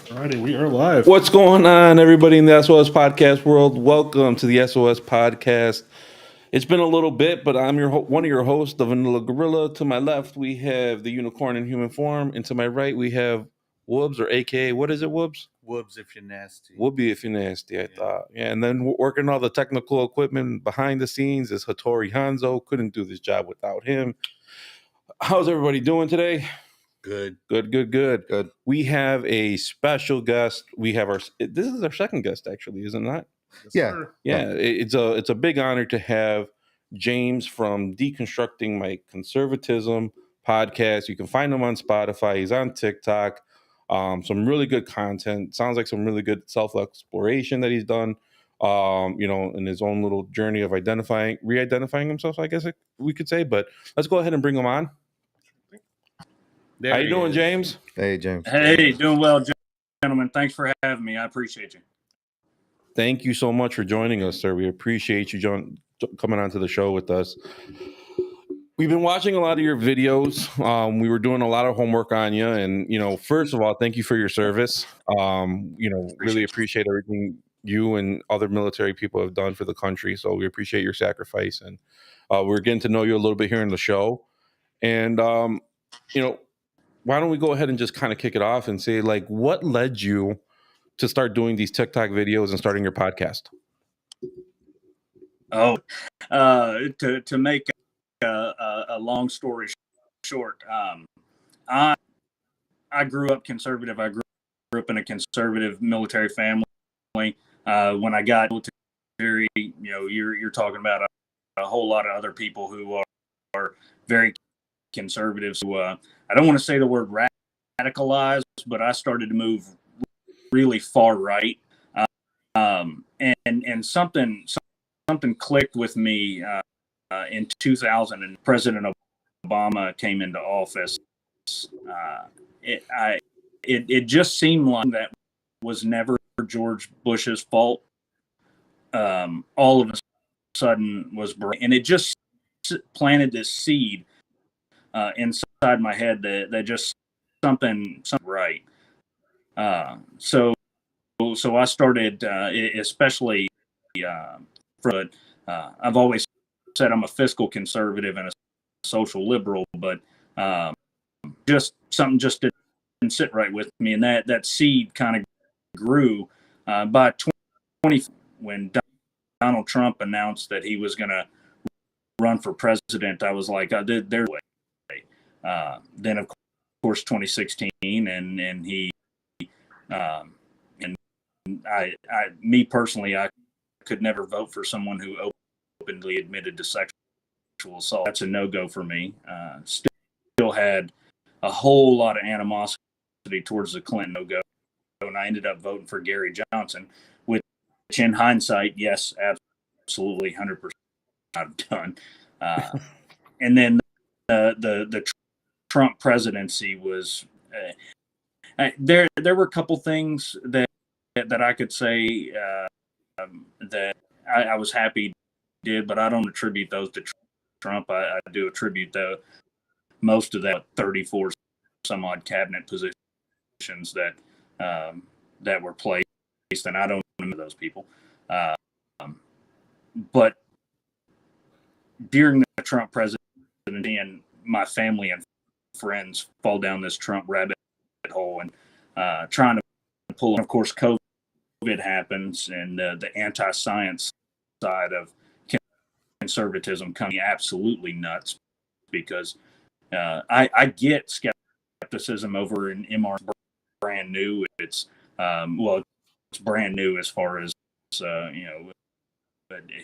Alrighty, we are live. What's going on, everybody in the SOS podcast world? Welcome to the SOS podcast. It's been a little bit, but I'm one of your hosts, the Vanilla Gorilla. To my left, we have the Unicorn in human form, and to my right, we have Woobs, or AKA, what is it, Woobs? Woobs if you're nasty. Woobie if you're nasty, I thought. Yeah, and then working all the technical equipment behind the scenes is Hattori Hanzo. Couldn't do this job without him. How's everybody doing today? Good. We have a special guest. This is our second guest, actually, isn't it? Yeah. It's a big honor to have James from Deconstructing My Conservatism podcast. You can find him on Spotify. He's on TikTok. Some really good content. Sounds like some really good self-exploration that he's done. In his own little journey of re-identifying himself, I guess we could say. But let's go ahead and bring him on. How you doing, James? Hey, James. Hey, doing well, gentlemen. Thanks for having me. I appreciate you. Thank you so much for joining us, sir. We appreciate you coming onto the show with us. We've been watching a lot of your videos. We were doing a lot of homework on you, and first of all, thank you for your service. Really appreciate everything you and other military people have done for the country. So we appreciate your sacrifice, and we're getting to know you a little bit here in the show. And why don't we go ahead and just kind of kick it off and say, like, what led you to start doing these TikTok videos and starting your podcast? To make a long story short, I grew up conservative. I grew up in a conservative military family. When I got military, you're talking about a whole lot of other people who are very conservative. So I don't want to say the word radicalized, but I started to move really far right, and something clicked with me in 2000, and President Obama came into office. It just seemed like that was never George Bush's fault. All of a sudden was, and it just planted this seed inside my head that just something right. So I started, especially I've always said I'm a fiscal conservative and a social liberal, but just something just didn't sit right with me, and that seed kind of grew. By 2020, when Donald Trump announced that he was going to run for president, I was like, there's way. Then of course 2016, and he and me personally, I could never vote for someone who openly admitted to sexual assault. That's a no-go for me. Still had a whole lot of animosity towards the Clinton no-go, and I ended up voting for Gary Johnson, which in hindsight, yes, absolutely 100% I've done. And then the Trump presidency was there were a couple things that I could say that I was happy did, but I don't attribute those to Trump. I do attribute most of that 34 some odd cabinet positions that were placed, and I don't remember those people. But during the Trump presidency, and my family and friends fall down this Trump rabbit hole and trying to pull. And of course, COVID happens, and the anti-science side of conservatism coming absolutely nuts, because I get skepticism over an MR brand new. It's it's brand new as far as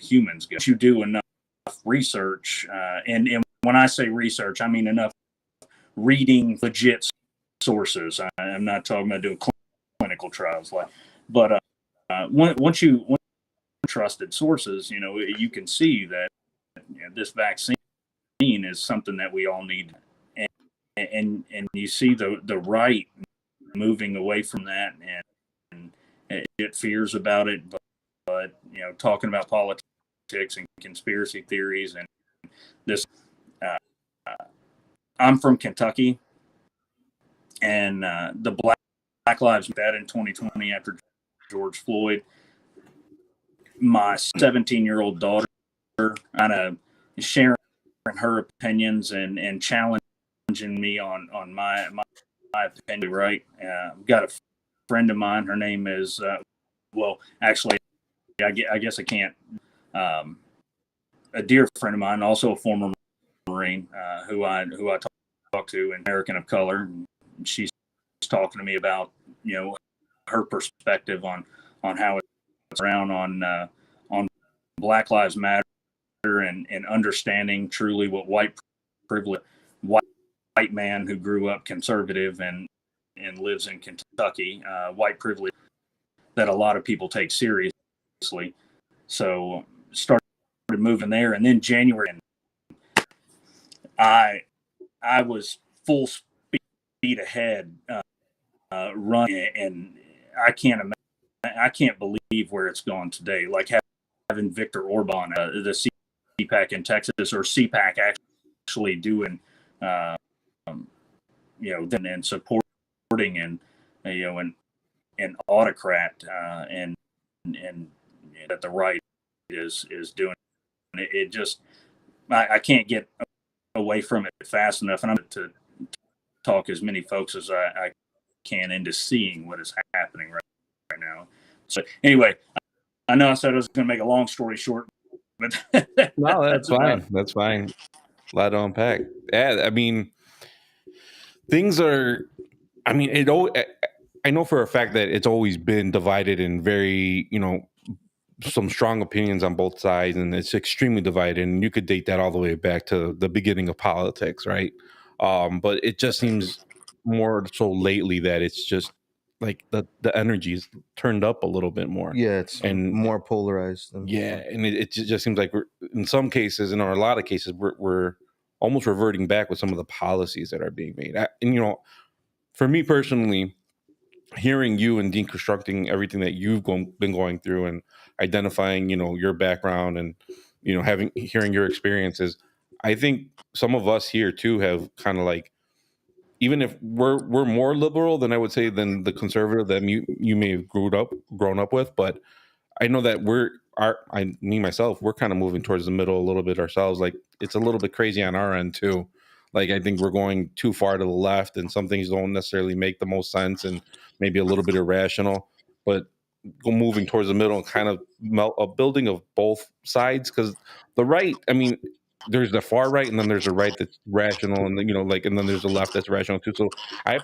humans go. You do enough research, and when I say research, I mean enough reading legit sources. I'm not talking about doing clinical trials, but once you trusted sources, you can see that this vaccine is something that we all need, and you see the right moving away from that, and it fears about it, but talking about politics and conspiracy theories and this. I'm from Kentucky, and the Black Lives Matter in 2020 after George Floyd. My 17-year-old daughter kind of sharing her opinions and challenging me on my opinion. Right, got a friend of mine. Her name is actually, I guess I can't. A dear friend of mine, also a former Marine, who I talk to, an American of color. She's talking to me about her perspective on how it's around on Black Lives Matter and understanding truly what white man who grew up conservative and lives in Kentucky, white privilege that a lot of people take seriously. So started moving there, and then January, I was full speed ahead, running, and I can't believe where it's gone today. Like having Viktor Orban, the CPAC in Texas, or CPAC actually doing, and supporting and an autocrat, and that the right is doing. It just, I can't get away from it fast enough, and I'm to talk as many folks as I can into seeing what is happening right now. So anyway, I know I said I was going to make a long story short, but no, that's fine. That's fine. A lot to unpack. Yeah, I mean, things are. I mean, I know for a fact that it's always been divided in very, some strong opinions on both sides, and it's extremely divided. And you could date that all the way back to the beginning of politics, right? But it just seems more so lately that it's just like the energy is turned up a little bit more. Yeah, it's and more polarized. And it just seems like we're, in some cases, and in a lot of cases, we're almost reverting back with some of the policies that are being made. And for me personally, hearing you and deconstructing everything that you've been going through and identifying, your background and, hearing your experiences, I think some of us here too have kind of like, even if we're more liberal than I would say than the conservative that you may have grown up with, but I know that we're kind of moving towards the middle a little bit ourselves. Like it's a little bit crazy on our end too. Like I think we're going too far to the left, and some things don't necessarily make the most sense, and maybe a little bit irrational. But moving towards the middle and kind of a building of both sides, because the right, I mean, there's the far right, and then there's a right that's rational, and then and then there's the left that's rational too. So I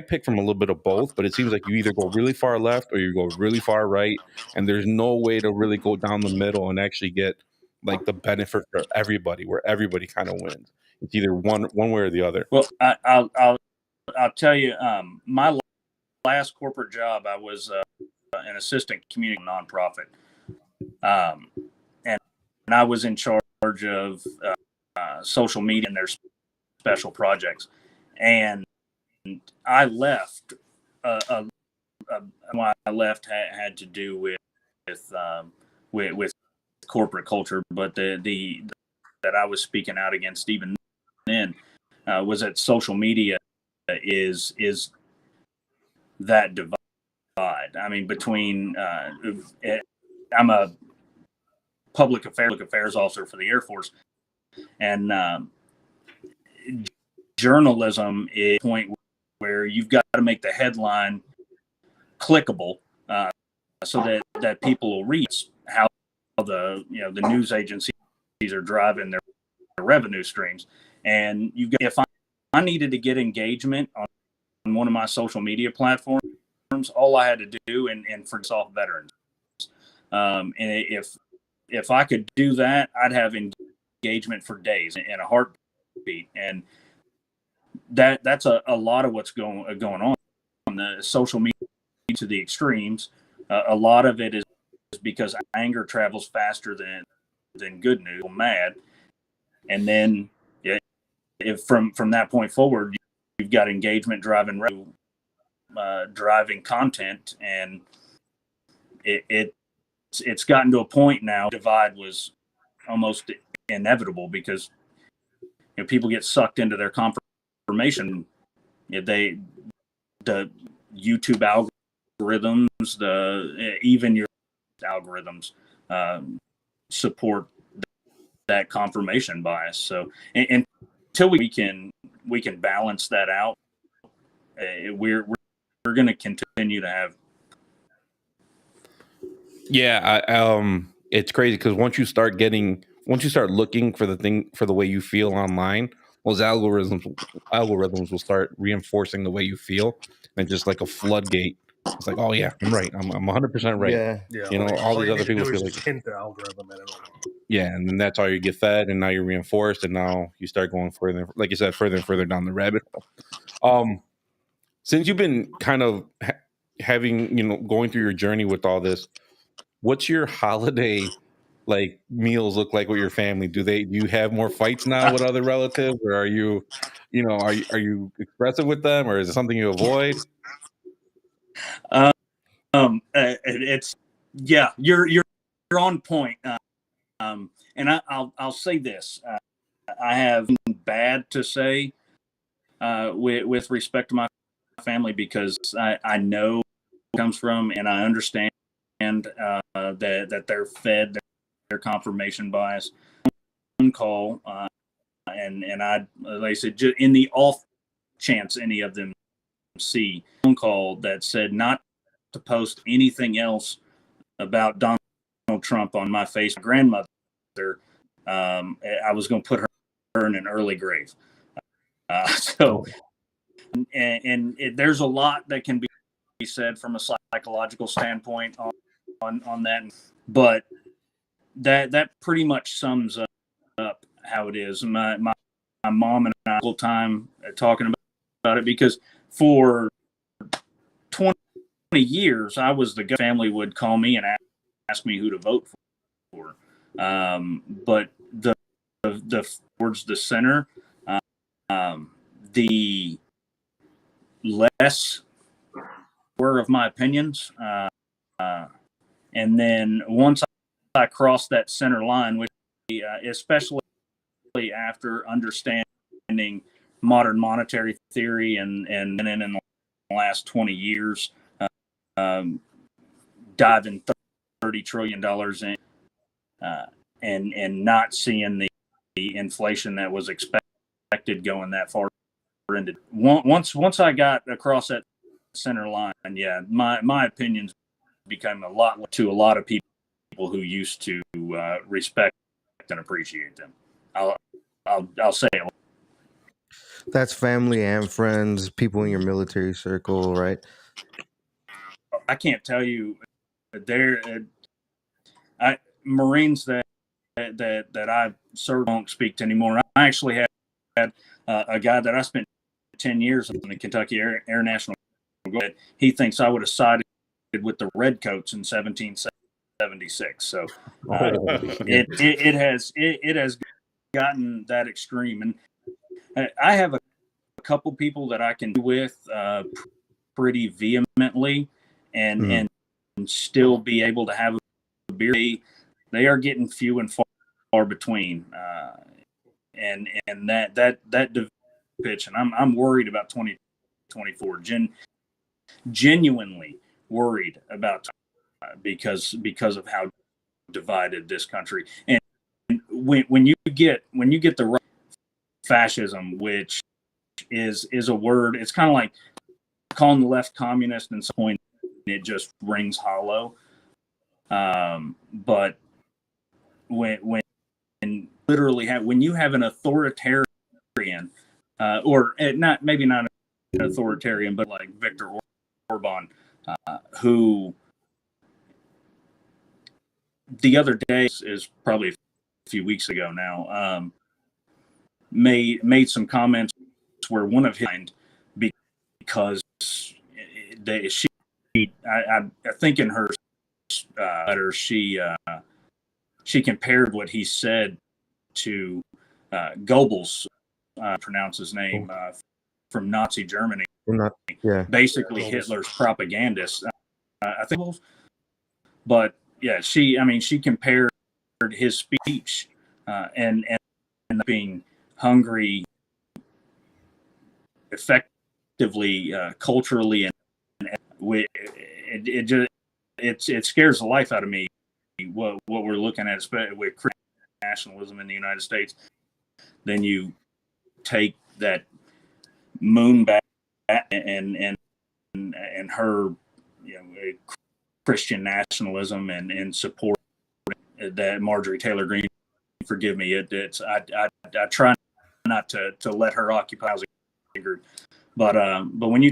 pick from a little bit of both, but it seems like you either go really far left or you go really far right, and there's no way to really go down the middle and actually get like the benefit for everybody, where everybody kind of wins. It's either one way or the other. Well, I'll tell you, my last corporate job, I was an assistant community nonprofit, and I was in charge of social media and their special projects. And I left. Why I left had to do with corporate culture, but the that I was speaking out against even then was that social media is that divide. I mean, between I'm a public affairs officer for the Air Force, and journalism is a point where you've got to make the headline clickable, so that people will read how the news agencies are driving their revenue streams. And if I needed to get engagement on one of my social media platforms, all I had to do and for soft veterans, and if I could do that, I'd have engagement for days in a heartbeat. And that's a lot of what's going on the social media to the extremes. A lot of it is because anger travels faster than good news. Mad, and then if from that point forward, you've got engagement driving content, and it's gotten to a point now. Divide was almost inevitable because people get sucked into their confirmation. The YouTube algorithms, even your algorithms support that confirmation bias. So until we can balance that out, we're going to continue to have. Yeah, it's crazy because once you start looking for the way you feel online, those algorithms will start reinforcing the way you feel, and just like a floodgate. It's like, oh yeah, I'm right. I'm 100% right. Yeah. All these other people feel like hint the algorithm at it. Yeah, and then that's all you get fed, and now you're reinforced, and now you start going further, like you said, further and further down the rabbit hole. Since you've been kind of having, going through your journey with all this, what's your holiday meals look like with your family? Do you have more fights now with other relatives, or are you expressive with them, or is it something you avoid? It's you're on point. And I'll say this: I have bad to say with respect to my family, because I know where it comes from, and I understand that they're fed their confirmation bias. Phone call, and I, like I said, just in the off chance any of them see a phone call that said not to post anything else about Donald Trump on my face. My grandmother, I was going to put her in an early grave. There's a lot that can be said from a psychological standpoint on that, but that pretty much sums up how it is. My mom and I all time talking about it, because for 20 years I was the guy family would call me and ask me who to vote for. But the towards the center, the less were of my opinions, and then once I crossed that center line, which especially after understanding modern monetary theory and in the last 20 years, diving $30 trillion in, and not seeing the inflation that was expected going that far into. Once I got across that center line, my opinions became a lot to a lot of people who used to respect and appreciate them. I'll say it. That's family and friends, people in your military circle, right? I can't tell you. Marines that I served don't speak to anymore. I actually had a guy that I spent 10 years in the Kentucky Air National Guard. He thinks I would have sided with the Redcoats in 1776. So it has gotten that extreme, and I have a couple people that I can do with pretty vehemently, and still be able to have a beer. They are getting few and far between, and that pitch, and I'm worried about 2024. Genuinely worried about, because of how divided this country. And when you get the right, fascism, which is a word, it's kind of like calling the left communist, and some point it just rings hollow. But when literally when you have an authoritarian, or not an authoritarian, but like Viktor Orban, who the other day is probably a few weeks ago now, made some comments were one of his mind because I think in her letter she compared what he said to Goebbels, pronounce his name, from Nazi Germany, basically Hitler's propagandist. I think, but yeah, she compared his speech and being hungry, effectively, culturally, and it scares the life out of me. What we're looking at, especially with Christian nationalism in the United States, then you take that moon back and her, Christian nationalism and support that Marjorie Taylor Greene. Forgive me, I try not to let her occupy housing group, but when you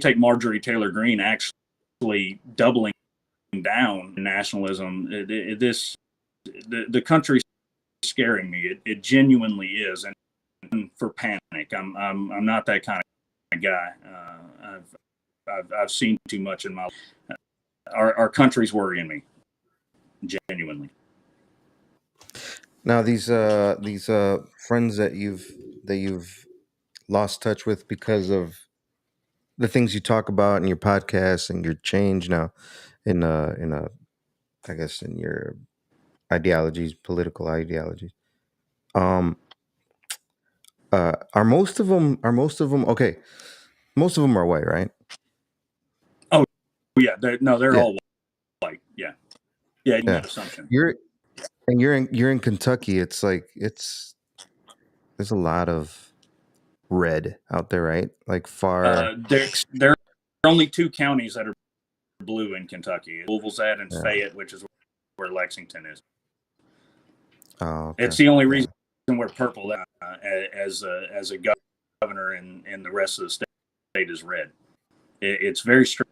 take Marjorie Taylor Greene actually doubling down nationalism, the country's scaring me. It genuinely is, and for panic, I'm not that kind of guy. I've seen too much in my life. Our country's worrying me, genuinely. Now these friends that you've lost touch with because of the things you talk about in your podcast and your change now in I guess in your ideologies, political ideologies. Are most of them okay? Most of them are white, right? Oh yeah, they're all white. Yeah. That assumption. You're in Kentucky. It's like there's a lot of red out there, right? Like far. There are only two counties that are blue in Kentucky: Louisville's and Fayette, which is where Lexington is. Oh, okay. It's the only reason we're purple as a governor, and the rest of the state is red. It's very strict.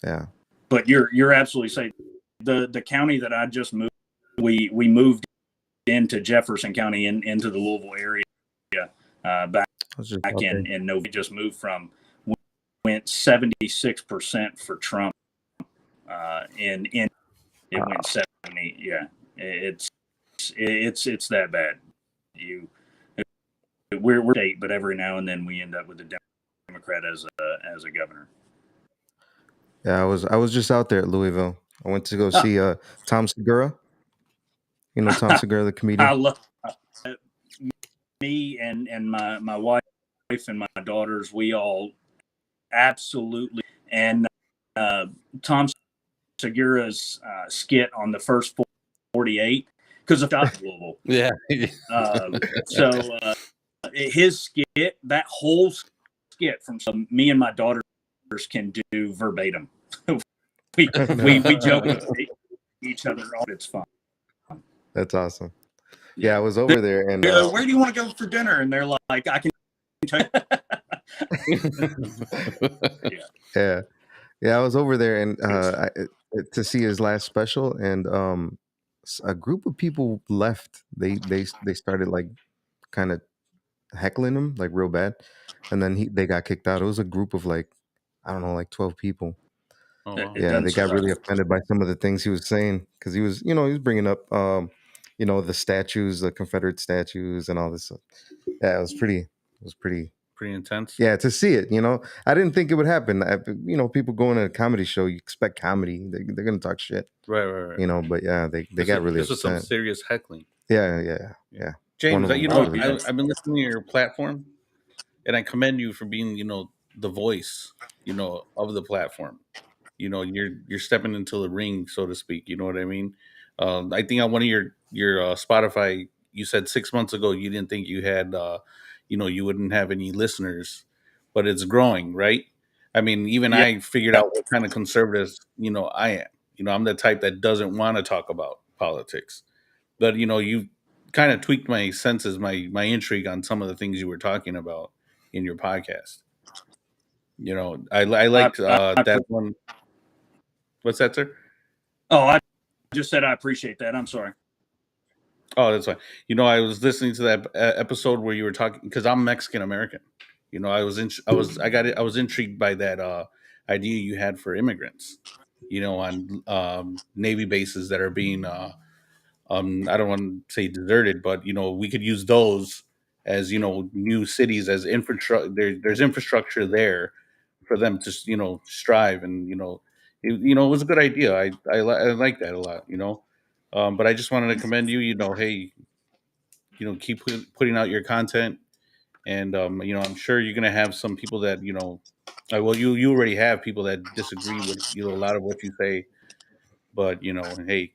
Yeah. But you're absolutely safe. The county that I just moved, we moved into Jefferson County into the Louisville area back in November. We just moved from, went 76% for Trump. It went 70. Yeah, it's that bad. We're state, but every now and then we end up with a Democrat as a governor. Yeah, I was just out there at Louisville. I went to go see Tom Segura. You know Tom Segura, the comedian. I love me and my wife and my daughters. We all absolutely, and Tom Segura's skit on the first 48 because of Louisville. Yeah. So his skit, that whole skit from me and my daughters can do verbatim. we joke with each other. It's fun. That's awesome. Yeah, I was over there, and where do you want to go for dinner? And they're like, I can tell you. Yeah, I was over there, and to see his last special, and a group of people left. They started like kind of heckling him like real bad, and then they got kicked out. It was a group of like, I don't know, like 12 people. Oh, wow. Yeah, they got really offended by some of the things he was saying because he was bringing up the statues, the Confederate statues, and all this. Yeah, it was pretty intense. Yeah, to see it, I didn't think it would happen. People going to a comedy show, you expect comedy. They're gonna talk shit, right. But yeah, they got really upset. This was some serious heckling. Yeah. James, I've been listening to your platform, and I commend you for being, the voice, of the platform. You're stepping into the ring, so to speak. You know what I mean? I think on one of your Spotify, you said 6 months ago you didn't think you had, you wouldn't have any listeners, but it's growing, right? I mean, even I figured out what kind of conservatives, I am. I'm the type that doesn't want to talk about politics, but you kind of tweaked my senses, my intrigue on some of the things you were talking about in your podcast. I liked that one. What's that, sir? Oh, I just said I appreciate that. I'm sorry. Oh, that's fine. I was listening to that episode where you were talking because I'm Mexican American. I was intrigued by that idea you had for immigrants. On Navy bases that are being I don't want to say deserted, but we could use those as new cities as infrastructure. There's infrastructure there for them to strive, and it was a good idea. I like that a lot. But I just wanted to commend you. Hey, keep putting out your content, and I'm sure you're gonna have some people that well, you already have people that disagree with a lot of what you say, but hey,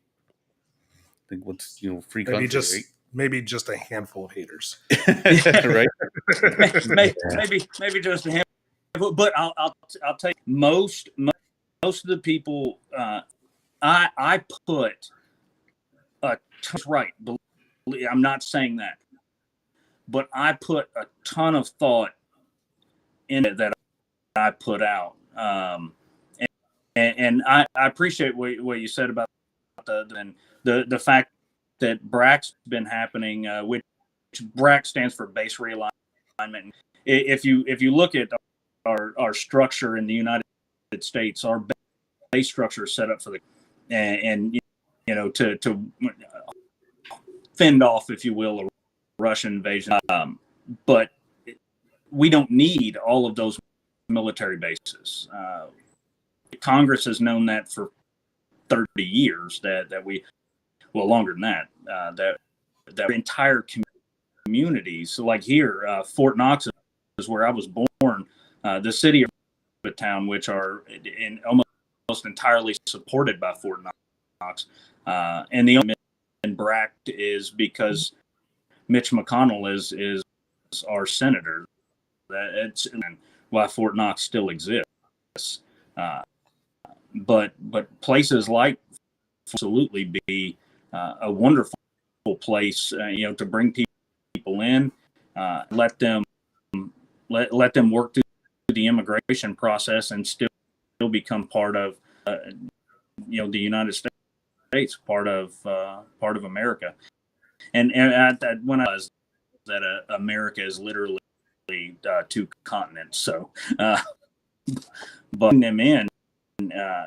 I think what's free country, maybe just a handful of haters. right? maybe just a handful, but I'll tell you, most of the people I put right. I'm not saying that, but I put a ton of thought in it that I put out, and I appreciate what you said about the fact that BRAC's been happening, which BRAC stands for base realignment. If you look at our structure in the United States, our base structure is set up for and to fend off, if you will, a Russian invasion. But we don't need all of those military bases. Congress has known that for 30 years that we, well, longer than that, that entire communities. So like here, Fort Knox is where I was born. The city of a town, which are almost entirely supported by Fort Knox. And the only in BRAC is because Mitch McConnell is our senator. That's why Fort Knox still exists. But places like absolutely be a wonderful place, to bring people in, let them work through the immigration process and still become part of the United States, part of America. And when I realized that America is literally two continents, so but them in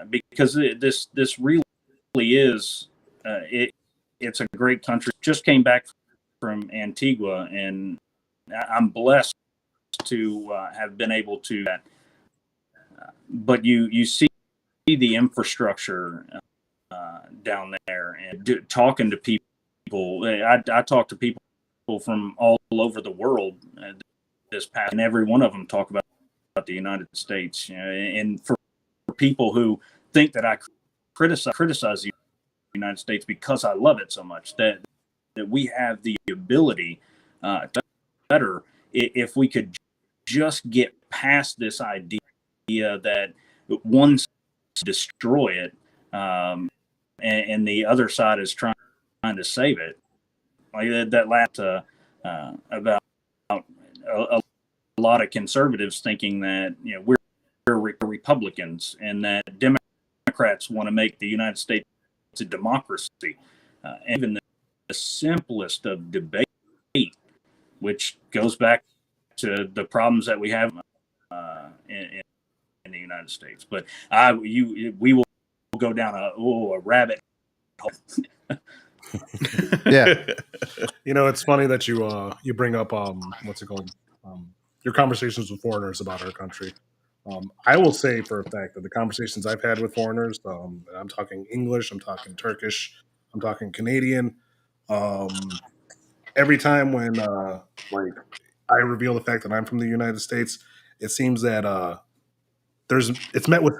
because this really is it's a great country. Just came back from Antigua, and I'm blessed to have been able to. But you see the infrastructure down there, and talking to people. I talk to people from all over the world this past, and every one of them talk about the United States. And for people who think that I criticize the United States because I love it so much, that we have the ability to better if we could just get past this idea that one side destroy it and the other side is trying to save it. Like that last about a lot of conservatives thinking that we're Republicans and that Democrats want to make the United States a democracy. And even the simplest of debate, which goes back to the problems that we have in the United States. But we will go down a rabbit hole. Yeah. It's funny that you bring up what's it called, your conversations with foreigners about our country. I will say for a fact that the conversations I've had with foreigners, I'm talking English, I'm talking Turkish, I'm talking Canadian. Every time when like I reveal the fact that I'm from the United States, it seems that it's met with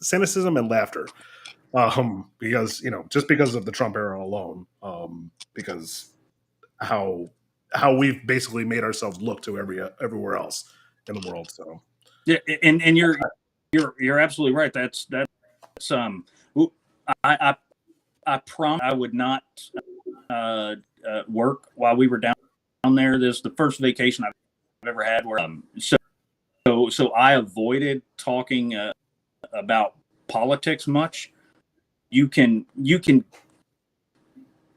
cynicism and laughter. Because just because of the Trump era alone, because how we've basically made ourselves look to everywhere else in the world. So yeah, and you're absolutely right. That's I promise I would not work while we were down there. This is the first vacation I've ever had where so I avoided talking about politics much. You can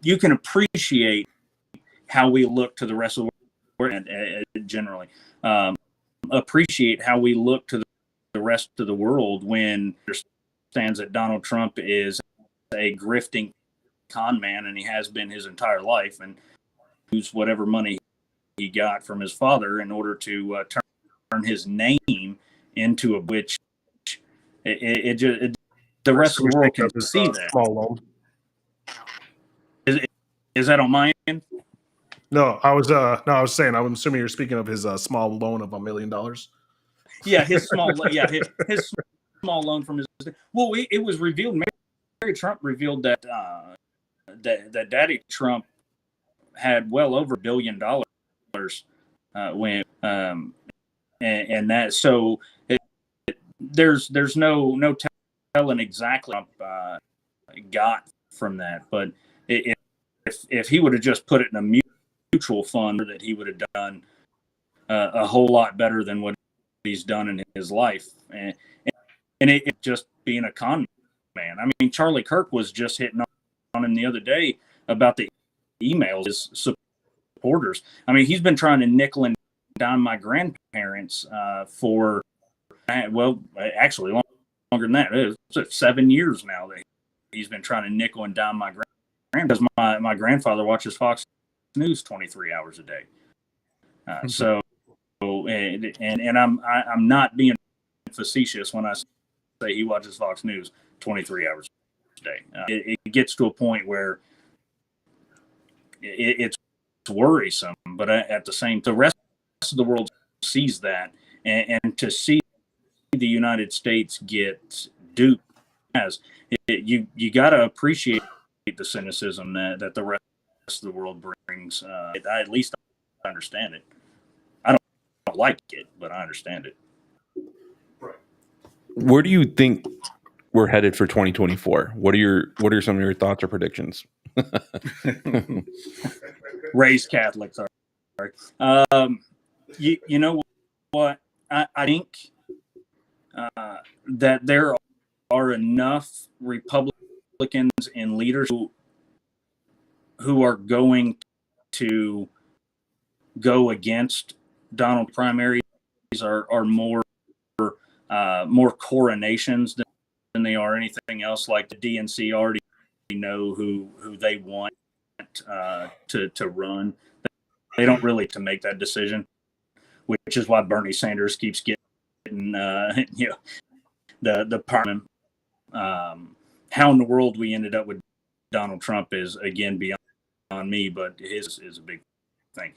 you can appreciate how we look to the rest of the world, and generally appreciate how we look to the rest of the world when it understands that Donald Trump is a grifting con man, and he has been his entire life, and use whatever money he got from his father in order to turn his name into a which the rest of the world can see that. Small loan. Is that on my end? No, I was saying, I'm assuming you're speaking of his small loan of $1 million. Yeah, his small loan from his. Well, it was revealed. Mary Trump revealed that that Daddy Trump had well over $1 billion when and that so there's no telling exactly what got from that, but if he would have just put it in a mutual fund, that he would have done a whole lot better than what he's done in his life, and it just being a con man. I mean, Charlie Kirk was just hitting on him the other day about the emails, his supporters. I mean, he's been trying to nickel and dime my grandparents for, well, actually longer than that. It's 7 years now that he's been trying to nickel and dime my grandparents, because my grandfather watches Fox News 23 hours a day. So, and I'm not being facetious when I say he watches Fox News 23 hours a day. It gets to a point where it's worrisome, but at the same, the rest of the world sees that, and to see the United States get duped, as you got to appreciate the cynicism that the rest of the world brings. I at least understand it. I don't like it, but I understand it. Where do you think we're headed for 2024? What are some of your thoughts or predictions? Raised Catholic, sorry. You know what? I think that there are enough Republicans and leaders who are going to go against Donald primaries are more coronations than they are anything else. Like the DNC already know who they want to run. They don't really to make that decision, which is why Bernie Sanders keeps getting the parliament. How in the world we ended up with Donald Trump is again beyond me, but his is a big thing.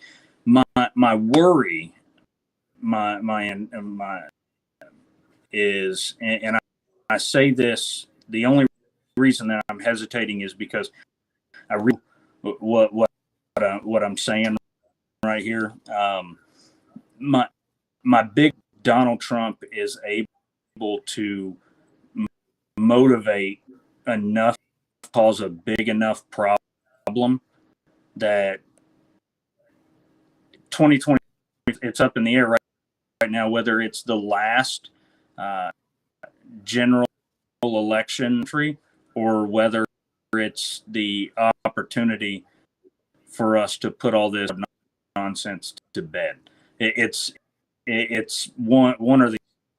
My worry, my is, and I say this, the only reason that I'm hesitating is because I read what I'm saying right here. My big Donald Trump is able to motivate enough, cause a big enough problem that 2020, it's up in the air right now whether it's the last general election or whether it's the opportunity for us to put all this nonsense to bed. It's one or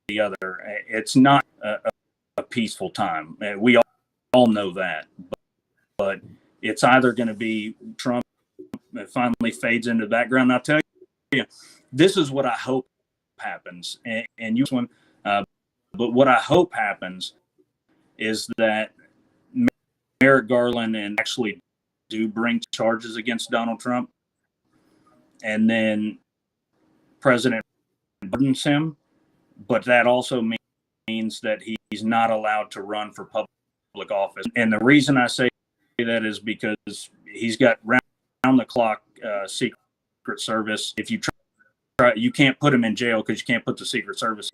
the other. It's not a peaceful time. We all know that, but it's either going to be Trump that finally fades into the background. And I'll tell you, this is what I hope happens. And you one, but what I hope happens is that Merrick Garland and actually do bring charges against Donald Trump, and then President pardons him, but that also means that he's not allowed to run for public office. And the reason I say that is because he's got round the clock Secret Service. If you try, you can't put him in jail because you can't put the Secret Service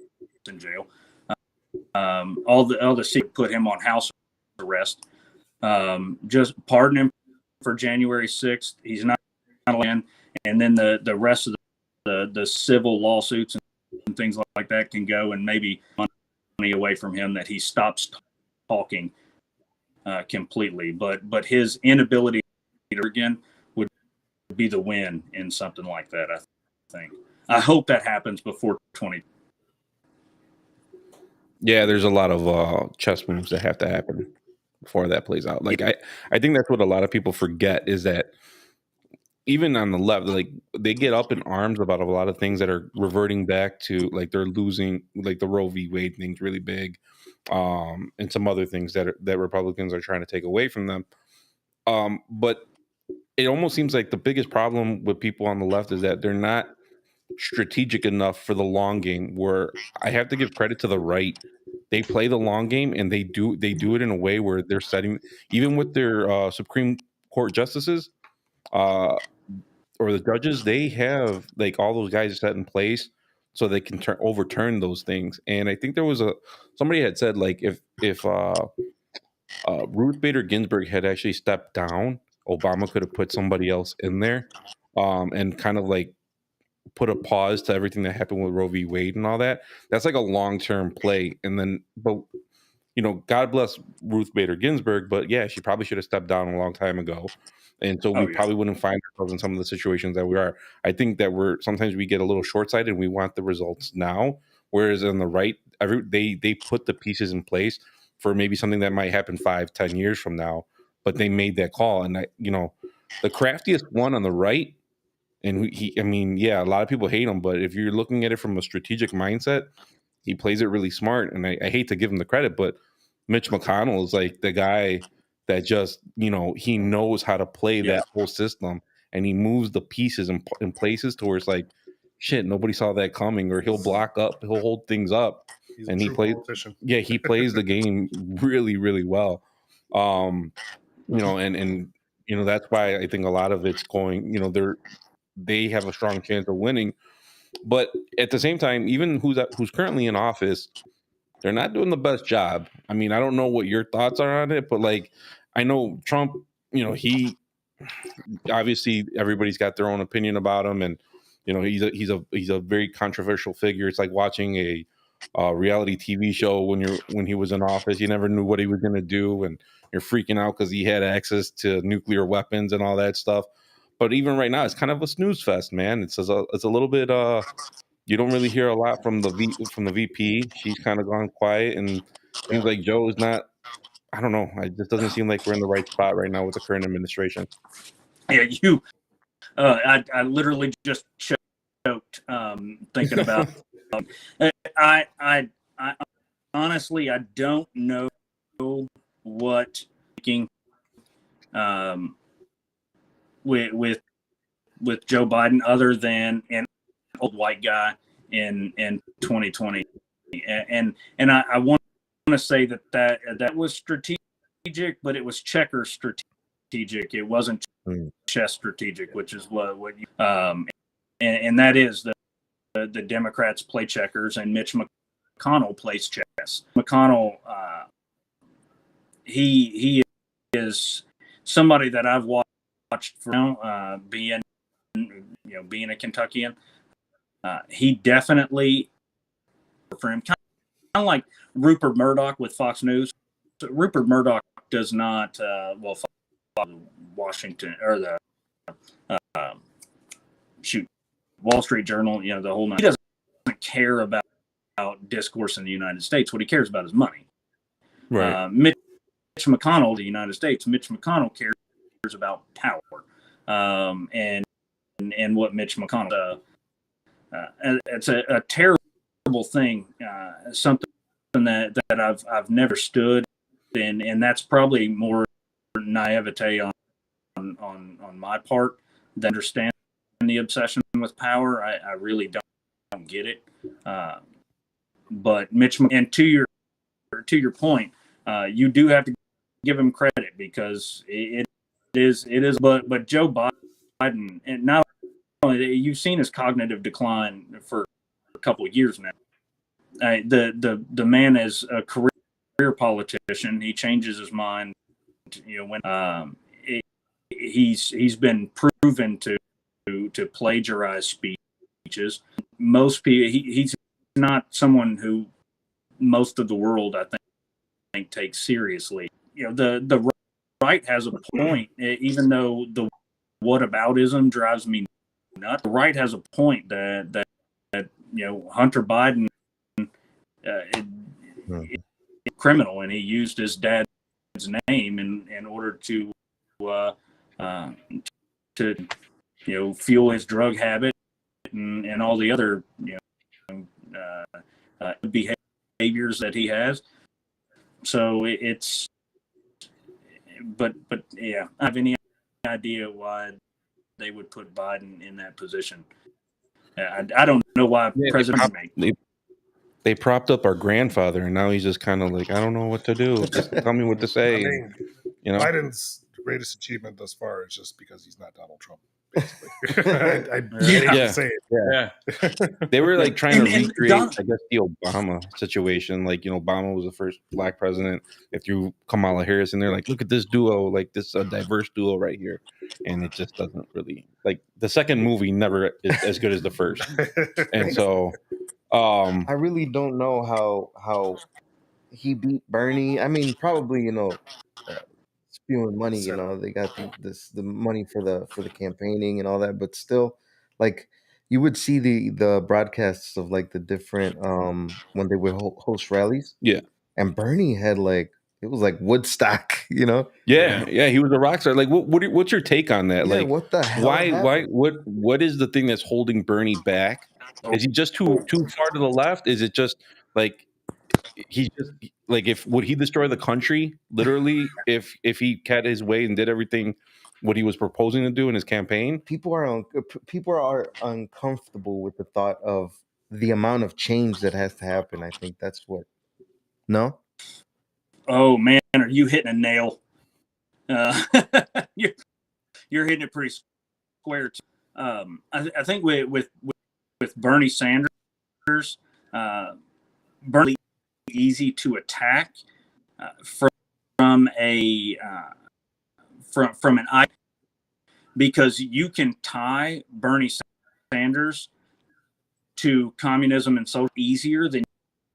in jail. All the secret put him on house arrest. Just pardon him for January 6th. He's not in, and then the rest of the civil lawsuits and things like that can go, and maybe money away from him that he stops talking completely. But his inability again would be the win in something like that. I think. I hope that happens before 20. Yeah, there's a lot of chess moves that have to happen before that plays out. Like I think that's what a lot of people forget is that even on the left, like they get up in arms about a lot of things that are reverting back to like they're losing, like the Roe v. Wade thing's really big, and some other things that Republicans are trying to take away from them. But it almost seems like the biggest problem with people on the left is that they're not strategic enough for the long game. Where I have to give credit to the right. They play the long game and they do it in a way where they're setting, even with their Supreme Court justices, or the judges, they have like all those guys set in place so they can overturn those things. And I think there was somebody had said like if Ruth Bader Ginsburg had actually stepped down, Obama could have put somebody else in there, and kind of like put a pause to everything that happened with Roe v. Wade and all that. That's like a long-term play. And then, but God bless Ruth Bader Ginsburg, but yeah, she probably should have stepped down a long time ago. And so we probably wouldn't find ourselves in some of the situations that we are. I think that sometimes we get a little short-sighted and we want the results now. Whereas on the right, they put the pieces in place for maybe something that might happen 5-10 years from now, but they made that call. And the craftiest one on the right, and a lot of people hate him, but if you're looking at it from a strategic mindset, he plays it really smart. And I hate to give him the credit, but Mitch McConnell is like the guy that just, he knows how to play that whole system, and he moves the pieces in places to where it's like, shit, nobody saw that coming, or he'll block up, he'll hold things up. And he plays, he plays the game really, really well. And that's why I think a lot of it's going, they have a strong chance of winning. But at the same time, even who's currently in office, they're not doing the best job. I mean, I don't know what your thoughts are on it, but like, I know Trump, he obviously everybody's got their own opinion about him, and he's a very controversial figure. It's like watching a reality TV show when he was in office. You never knew what he was going to do, and you're freaking out because he had access to nuclear weapons and all that stuff. But even right now, it's kind of a snooze fest, man. It's a little bit. You don't really hear a lot from the VP. She's kind of gone quiet, and seems like Joe is not. I don't know. It just doesn't seem like we're in the right spot right now with the current administration. Yeah, I literally just choked thinking about. I honestly, I don't know what thinking with Joe Biden other than an old white guy in 2020, and I want to say that was strategic, but it was checker strategic. It wasn't chess strategic, which is what you and that is the Democrats play checkers and Mitch McConnell plays chess. McConnell, he is somebody that I've watched for now, being a Kentuckian. He definitely, for him, kind of like Rupert Murdoch with Fox News. So Rupert Murdoch does not Washington or the Wall Street Journal, the whole night. He doesn't care about discourse in the United States. What he cares about is money. Right. Mitch McConnell, the United States. Mitch McConnell cares about power, and what Mitch McConnell. It's a terrible thing. Something that I've never stood, and that's probably more naivete on my part than understand the obsession with power. I really don't get it. But Mitch, and to your point, you do have to give him credit because it is. But Joe Biden, and now you've seen his cognitive decline for a couple of years now. The man is a career politician. He changes his mind. When he's been proven to plagiarize speeches. Most people, he's not someone who most of the world, I think takes seriously. The right has a point, even though the whataboutism drives me nuts. The right has a point that Hunter Biden is criminal, and he used his dad's name in order to fuel his drug habit and all the other behaviors that he has. So it's but yeah, I have any idea why they would put Biden in that position. I don't know why President they propped up our grandfather, and now he's just kind of like, I don't know what to do. Just tell me what to say. I mean, Biden's greatest achievement thus far is just because he's not Donald Trump. Basically, I hate to say it. Yeah. They were like trying to recreate, I guess, the Obama situation. Like, Obama was the first black president. They threw Kamala Harris in there. Like, look at this duo, like this diverse duo right here. And it just doesn't really, like, the second movie never is as good as the first. And so, I really don't know how he beat Bernie. I mean, probably spewing money. They got the money for the campaigning and all that, but still, like, you would see the broadcasts of like the different when they would host rallies. Yeah, and Bernie had like, it was like Woodstock. Yeah, he was a rock star. Like, what's your take on that? Yeah, like, what the hell? Why? What is the thing that's holding Bernie back? Is he just too far to the left? Is it just like he's just like, would he destroy the country literally if he had his way and did everything what he was proposing to do in his campaign? People are uncomfortable with the thought of the amount of change that has to happen. I think that's what. No. Oh man, are you hitting a nail? You're hitting it pretty square. I think with Bernie Sanders, Bernie easy to attack from an eye, because you can tie Bernie Sanders to communism and social easier than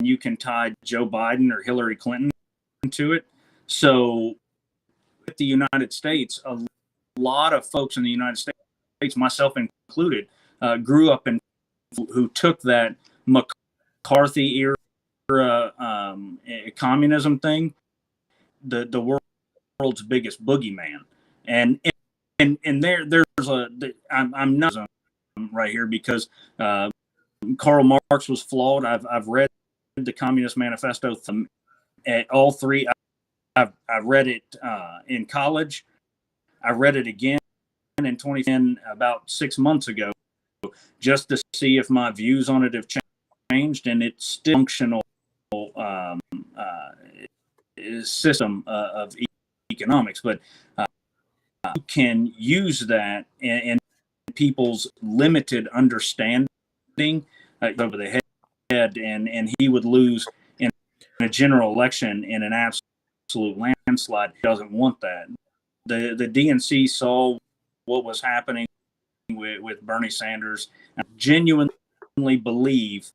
you can tie Joe Biden or Hilary Clinton to it. So with the United States, a lot of folks in the United States, myself included, grew up who took that McCarthy era communism thing, the world's biggest boogeyman, and there's I'm not right here because Karl Marx was flawed. I've read the Communist Manifesto at all three. I've read it in college. I read it again in 2010, about 6 months ago, just to see if my views on it have changed, and it's still functional system of economics, but you can use that in people's limited understanding over the head, and he would lose in a general election in an absolute landslide. He doesn't want that. The DNC saw what was happening with Bernie Sanders, and genuinely believe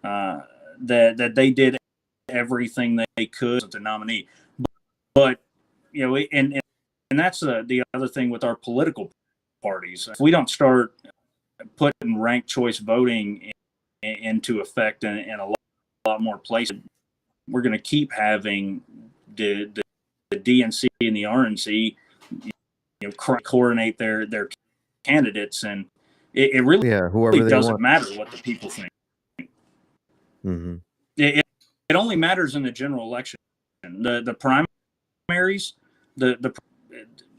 that they did everything they could as the nominee. But and that's the other thing with our political parties. If we don't start putting ranked choice voting into effect in a lot more places, we're going to keep having the DNC and the RNC coordinate their candidates, and it really whoever doesn't matter what the people think. Mm-hmm. It only matters in the general election. The primaries,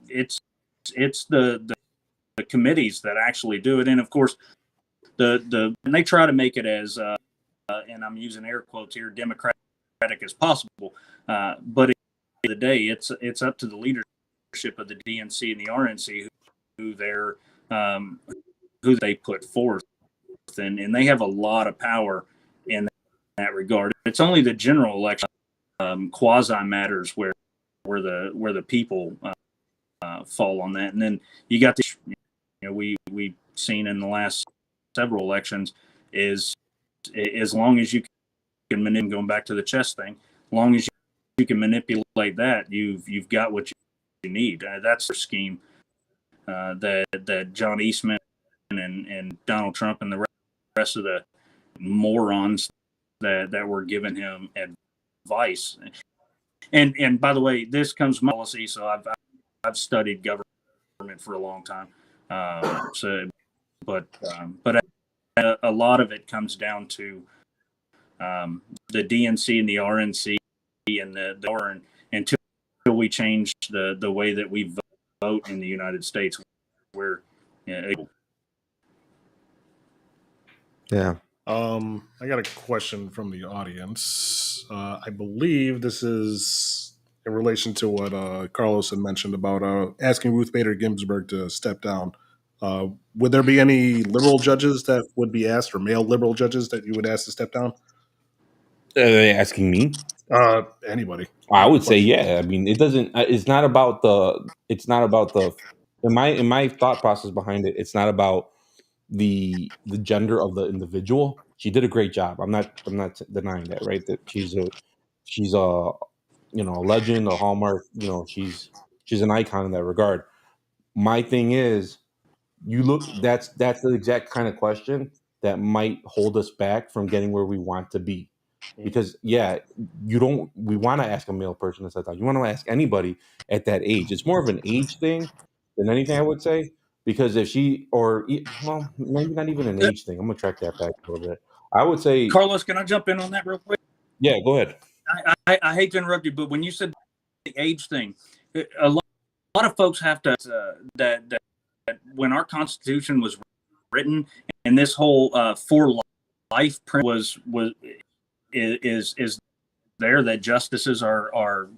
it's the committees that actually do it, and of course and they try to make it as and I'm using air quotes here, democratic as possible. But at the end of the day, it's up to the leadership of the DNC and the RNC who they put forth, and they have a lot of power in that regard. It's only the general election quasi matters where the people fall on that, and then you got this. We've seen in the last several elections is as long as you can manipulate, going back to the chess thing, as long as you can manipulate that, you've got what need. That's the scheme that John Eastman and Donald Trump and the rest of the morons that were giving him advice. And by the way, this comes from policy, so I've studied government for a long time. But a lot of it comes down to the DNC and the RNC and the until we change the way that we vote in the United States, we're Yeah. I got a question from the audience. I believe this is in relation to what Carlos had mentioned about asking Ruth Bader Ginsburg to step down. Would there be any liberal judges that would be asked, or male liberal judges that you would ask to step down? Are they asking me? Anybody. I would say, yeah. I mean, it doesn't. It's not about the. It's not about the. In my thought process behind it, it's not about the gender of the individual. She did a great job. I'm not denying that, right? That she's a a legend, a hallmark. She's an icon in that regard. My thing is, that's the exact kind of question that might hold us back from getting where we want to be. Because we want to ask a male person at that time. You want to ask anybody at that age. It's more of an age thing than anything, I would say. Because if maybe not even an age thing. I'm gonna track that back a little bit. I would say, Carlos, can I jump in on that real quick? Yeah, go ahead. I hate to interrupt you, but when you said the age thing, a lot of folks have to that when our Constitution was written and this whole for life print is there, that justices are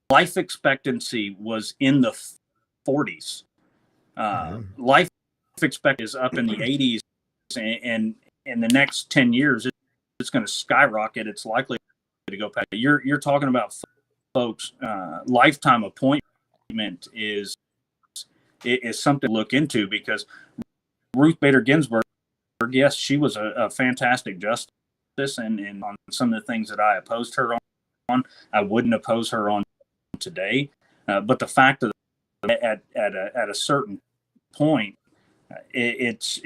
life expectancy was in the 40s. Life expectancy is up in the 80s, and in the next 10 years it's going to skyrocket. It's likely to go past. You're talking about folks lifetime appointment is something to look into, because Ruth Bader Ginsburg, yes, she was a fantastic justice, and on some of the things that I opposed her on, I wouldn't oppose her on today. But the fact that at a certain point, it's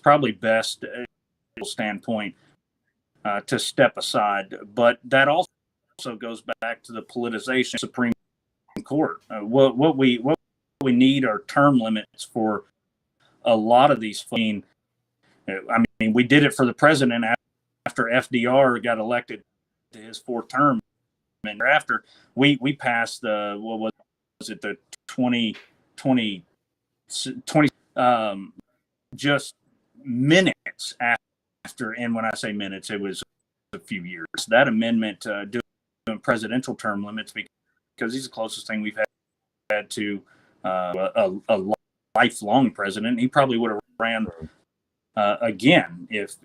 probably best standpoint to step aside. But that also goes back to the politicization of the Supreme Court. What we need are term limits for a lot of these. I mean, we did it for the president after FDR got elected to his fourth term, and after we passed the the 20 just minutes after, and when I say minutes, it was a few years. That amendment doing presidential term limits, because he's the closest thing we've had to a lifelong president. He probably would have ran again if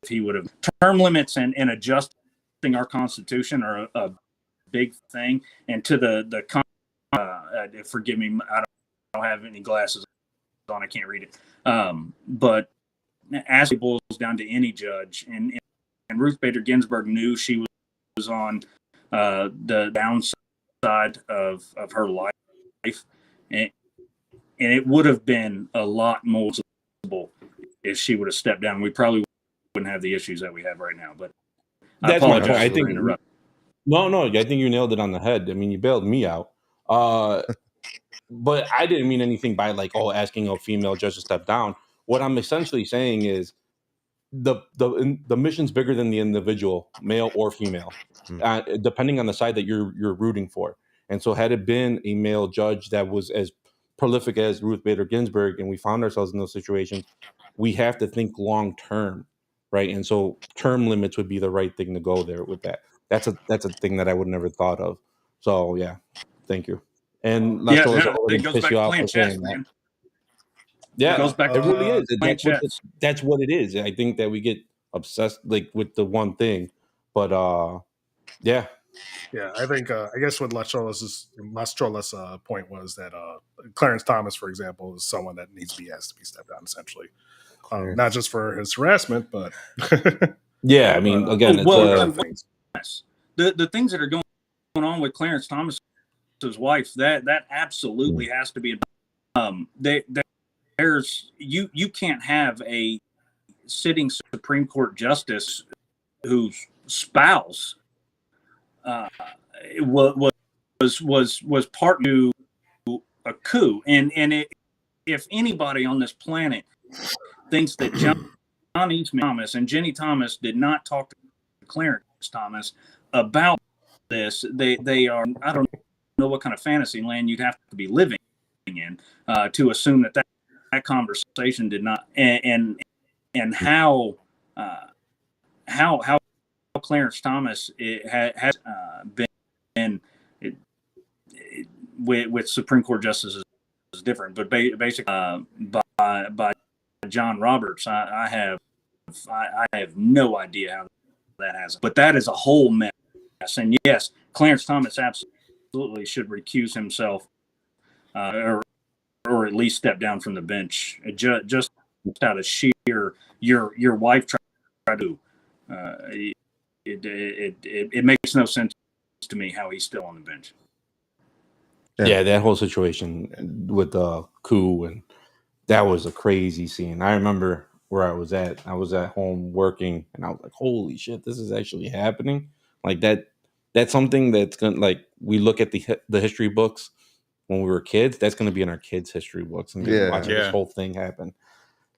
he would have. Term limits and adjusting our Constitution are a big thing. And to the forgive me, I don't have any glasses on, I can't read it. But as it boils down to any judge, and Ruth Bader Ginsburg knew she was on the downside of her life, and it would have been a lot more possible if she would have stepped down. We probably wouldn't have the issues that we have right now. But that's my point. I think no, I think you nailed it on the head. I mean, you bailed me out. But I didn't mean anything by asking a female judge to step down. What I'm essentially saying is the mission's bigger than the individual, male or female, depending on the side that you're rooting for. And so, had it been a male judge that was as prolific as Ruth Bader Ginsburg, and we found ourselves in those situations, we have to think long term, right? And so, term limits would be the right thing to go there with that. That's a thing that I would never thought of. So, yeah, thank you. And it goes back to playing chess, man. Yeah, it goes back to really is. That's what it is. I think that we get obsessed with the one thing, but yeah. I think I guess what Lastrola's point was that Clarence Thomas, for example, is someone that needs to be asked to be stepped down, essentially, not just for his harassment, but yeah. I mean, again, the things that are going on with Clarence Thomas's wife, that absolutely has to be. There's you can't have a sitting Supreme Court justice whose spouse was part of a coup, and if anybody on this planet thinks that Johnny Thomas and Jenny Thomas did not talk to Clarence Thomas about this, they are, I don't know what kind of fantasy land you'd have to be living in to assume that conversation did not, and how Clarence Thomas has been with Supreme Court justices is different, but basically by John Roberts, I have no idea how that has, but that is a whole mess. And yes, Clarence Thomas absolutely should recuse himself, or at least step down from the bench, just out of sheer your wife tried to. It makes no sense to me how he's still on the bench. Yeah, that whole situation with the coup, and that was a crazy scene. I remember where I was at. I was at home working, and I was like, "Holy shit, this is actually happening!" Like that. That's something that's gonna, like, we look at the history books when we were kids. That's going to be in our kids' history books, and watching this whole thing happen.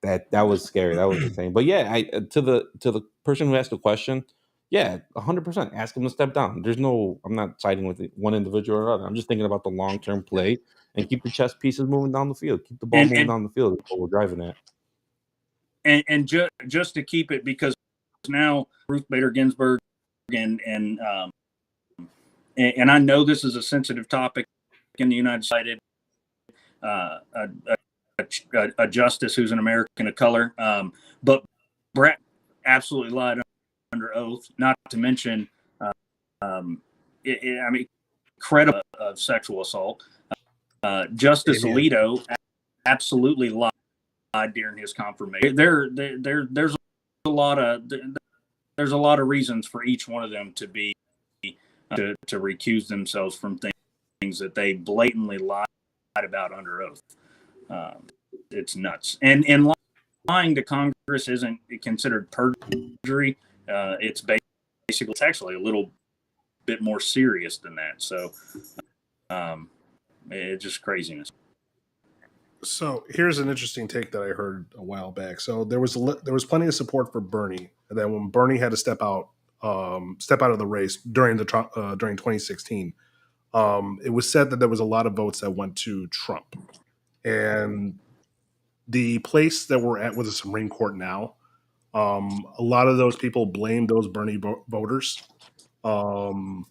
That was scary. That was insane. But yeah, to the person who asked the question, yeah, 100%. Ask him to step down. I'm not siding with one individual or another. I'm just thinking about the long-term play and keep the chess pieces moving down the field. Keep the ball moving down the field. That's what we're driving at. And just to keep it, because now Ruth Bader Ginsburg and I know this is a sensitive topic in the United States. A justice who's an American of color, but Brett absolutely lied under oath. Not to mention, credible of sexual assault. Justice Alito absolutely lied during his confirmation. There's a lot of reasons for each one of them to be to recuse themselves from things that they blatantly lied about under oath. It's nuts. And lying to Congress isn't considered perjury. It's actually a little bit more serious than that. So it's just craziness. So here's an interesting take that I heard a while back. So there was plenty of support for Bernie, and then when Bernie had to step out of the race during 2016, it was said that there was a lot of votes that went to Trump. And the place that we're at with the Supreme Court now, a lot of those people blame those Bernie voters for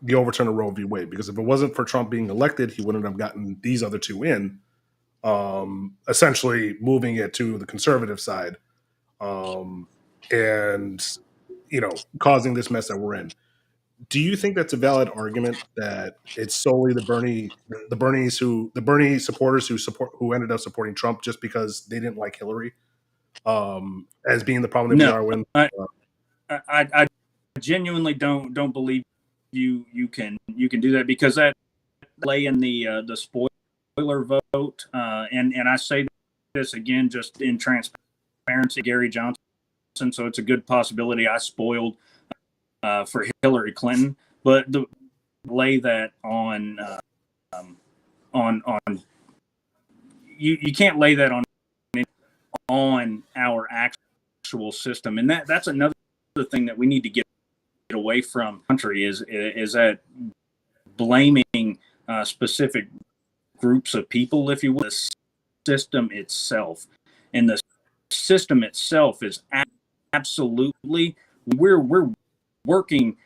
the overturn of Roe v. Wade, because if it wasn't for Trump being elected, he wouldn't have gotten these other two in, essentially moving it to the conservative side, and causing this mess that we're in. Do you think that's a valid argument that it's solely the Bernie supporters who ended up supporting Trump just because they didn't like Hillary, as being the problem that we are with? I genuinely don't believe you can do that, because that lay in the spoiler vote, and I say this again just in transparency, Gary Johnson. So it's a good possibility I spoiled for Hillary Clinton, but lay that on you can't lay that on our actual system, and that's another thing that we need to get away from country is that blaming specific groups of people, if you will, the system itself. And the system itself is absolutely, we're working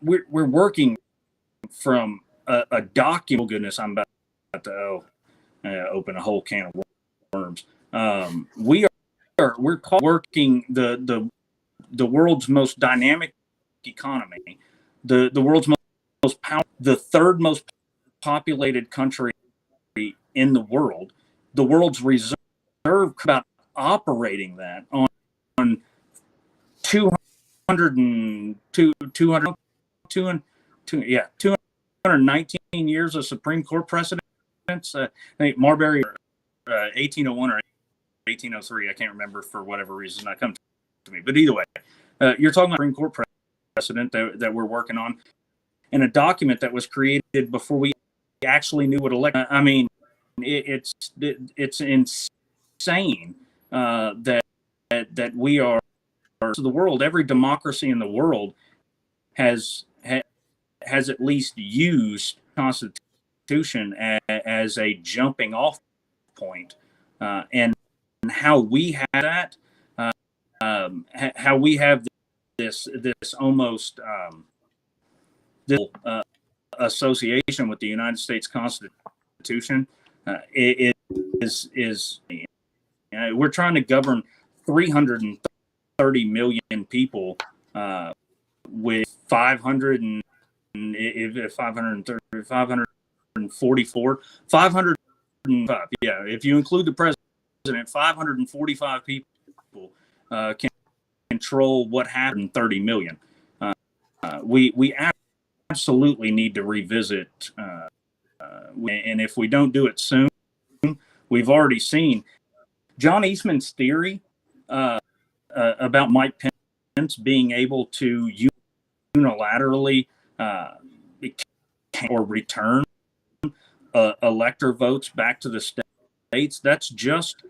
we're working from a document. Oh, goodness, I'm about to open a whole can of worms. We're working the world's most dynamic economy, the world's most powerful, the third most populated country in the world, the world's reserve, about operating that on 200 219 years of Supreme Court precedents. I think Marbury, 1801 or 1803, I can't remember for whatever reason that comes to me. But either way, you're talking about Supreme Court precedent that we're working on, and a document that was created before we actually knew what election. I mean, it's insane that we are the world. Every democracy in the world has at least used Constitution as a jumping off point, and how we have that, how we have this almost association with the United States Constitution. It is we're trying to govern 330 million people with 544, 505. Yeah, if you include the president, 545 people can control what happened in 30 million. We absolutely need to revisit, and if we don't do it soon, we've already seen John Eastman's theory about Mike Pence being able to unilaterally or return elector votes back to the states. That's just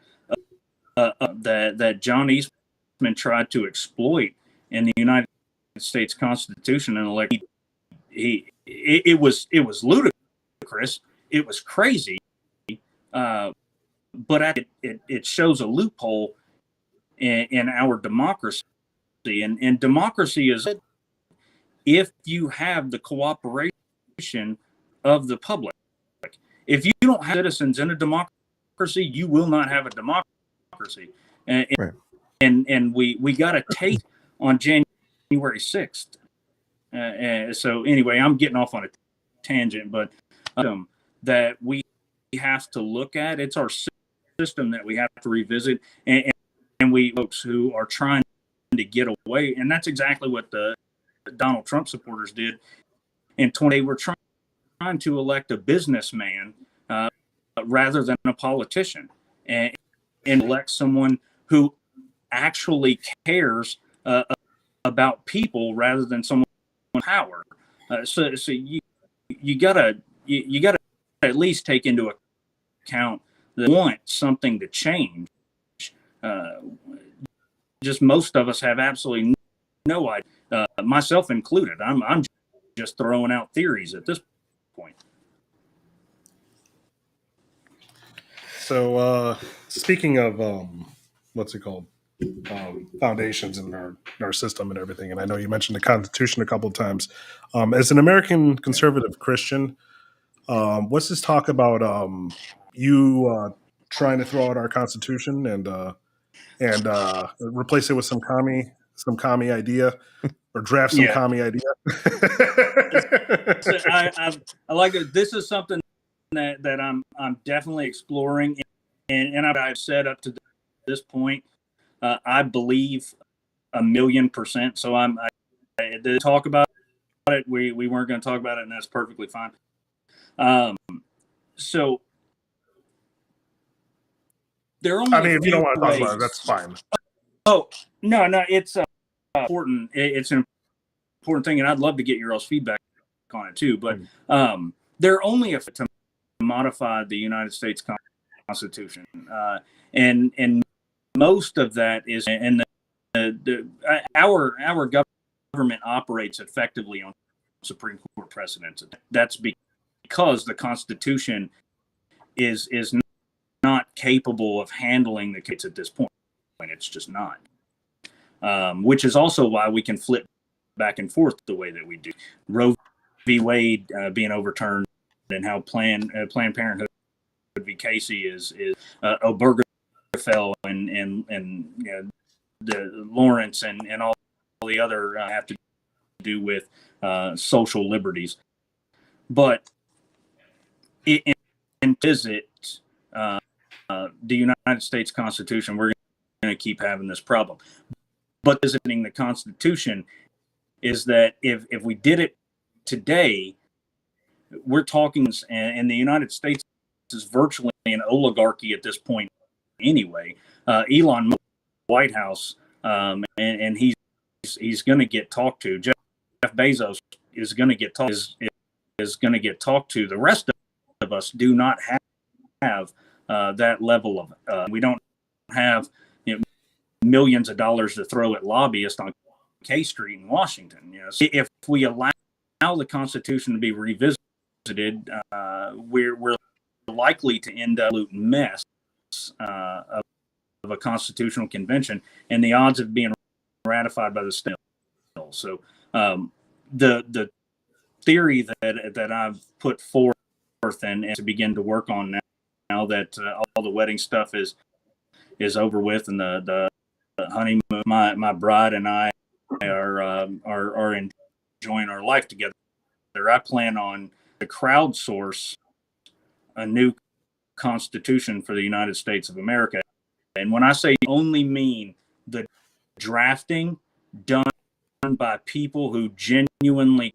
that John Eastman tried to exploit in the United States Constitution and elect. It was ludicrous. It was crazy, but it shows a loophole in our democracy, and democracy is if you have the cooperation of the public. If you don't have citizens in a democracy, you will not have a democracy. And we got a taste on January 6th. So anyway, I'm getting off on a tangent, but that we have to look at. It's our system that we have to revisit, and we folks who are trying to get away, and that's exactly what the Donald Trump supporters did in 20. They were trying to elect a businessman rather than a politician, and elect someone who actually cares about people rather than someone in power. So you gotta at least take into account that they want something to change. Just most of us have absolutely no idea, myself included. I'm just throwing out theories at this point. So speaking of what's it called, foundations in our system and everything, and I know you mentioned the Constitution a couple of times. As an American conservative Christian, what's this talk about you trying to throw out our Constitution and replace it with some commie idea, or draft some commie idea? So I like it. This is something that I'm definitely exploring, and I've said up to this point, I believe 1,000,000%. So I did talk about it. We weren't going to talk about it, and that's perfectly fine. So there are only. I mean, if you don't want to talk about it, that's fine. Oh no, it's important. It's an important thing, and I'd love to get your all's feedback on it too. But there are only to modify the United States Constitution, and most of that is, and our government operates effectively on Supreme Court precedents. That's because the Constitution is not capable of handling the case at this point. It's just not. Which is also why we can flip back and forth the way that we do. Roe v. Wade being overturned, and how Planned Parenthood v. Casey is Obergefell and the Lawrence and all the other have to do with social liberties. But in visit the United States Constitution, we're going to keep having this problem. but visiting the Constitution is that if we did it today, we're talking, and the United States is virtually an oligarchy at this point anyway. Elon Musk, White House, and he's going to get talked to. Jeff Bezos is going to get going to get talked to. The rest of us do not have that level of. We don't have millions of dollars to throw at lobbyists on K Street in Washington. So if we allow the Constitution to be revisited, we're likely to end up in a mess of a constitutional convention, and the odds of being ratified by the state. So the theory that I've put forth and to begin to work on now that all the wedding stuff is over with, and the honeymoon, my bride and I are enjoying our life together. I plan on to crowdsource a new constitution for the United States of America. And when I say only mean the drafting done by people who genuinely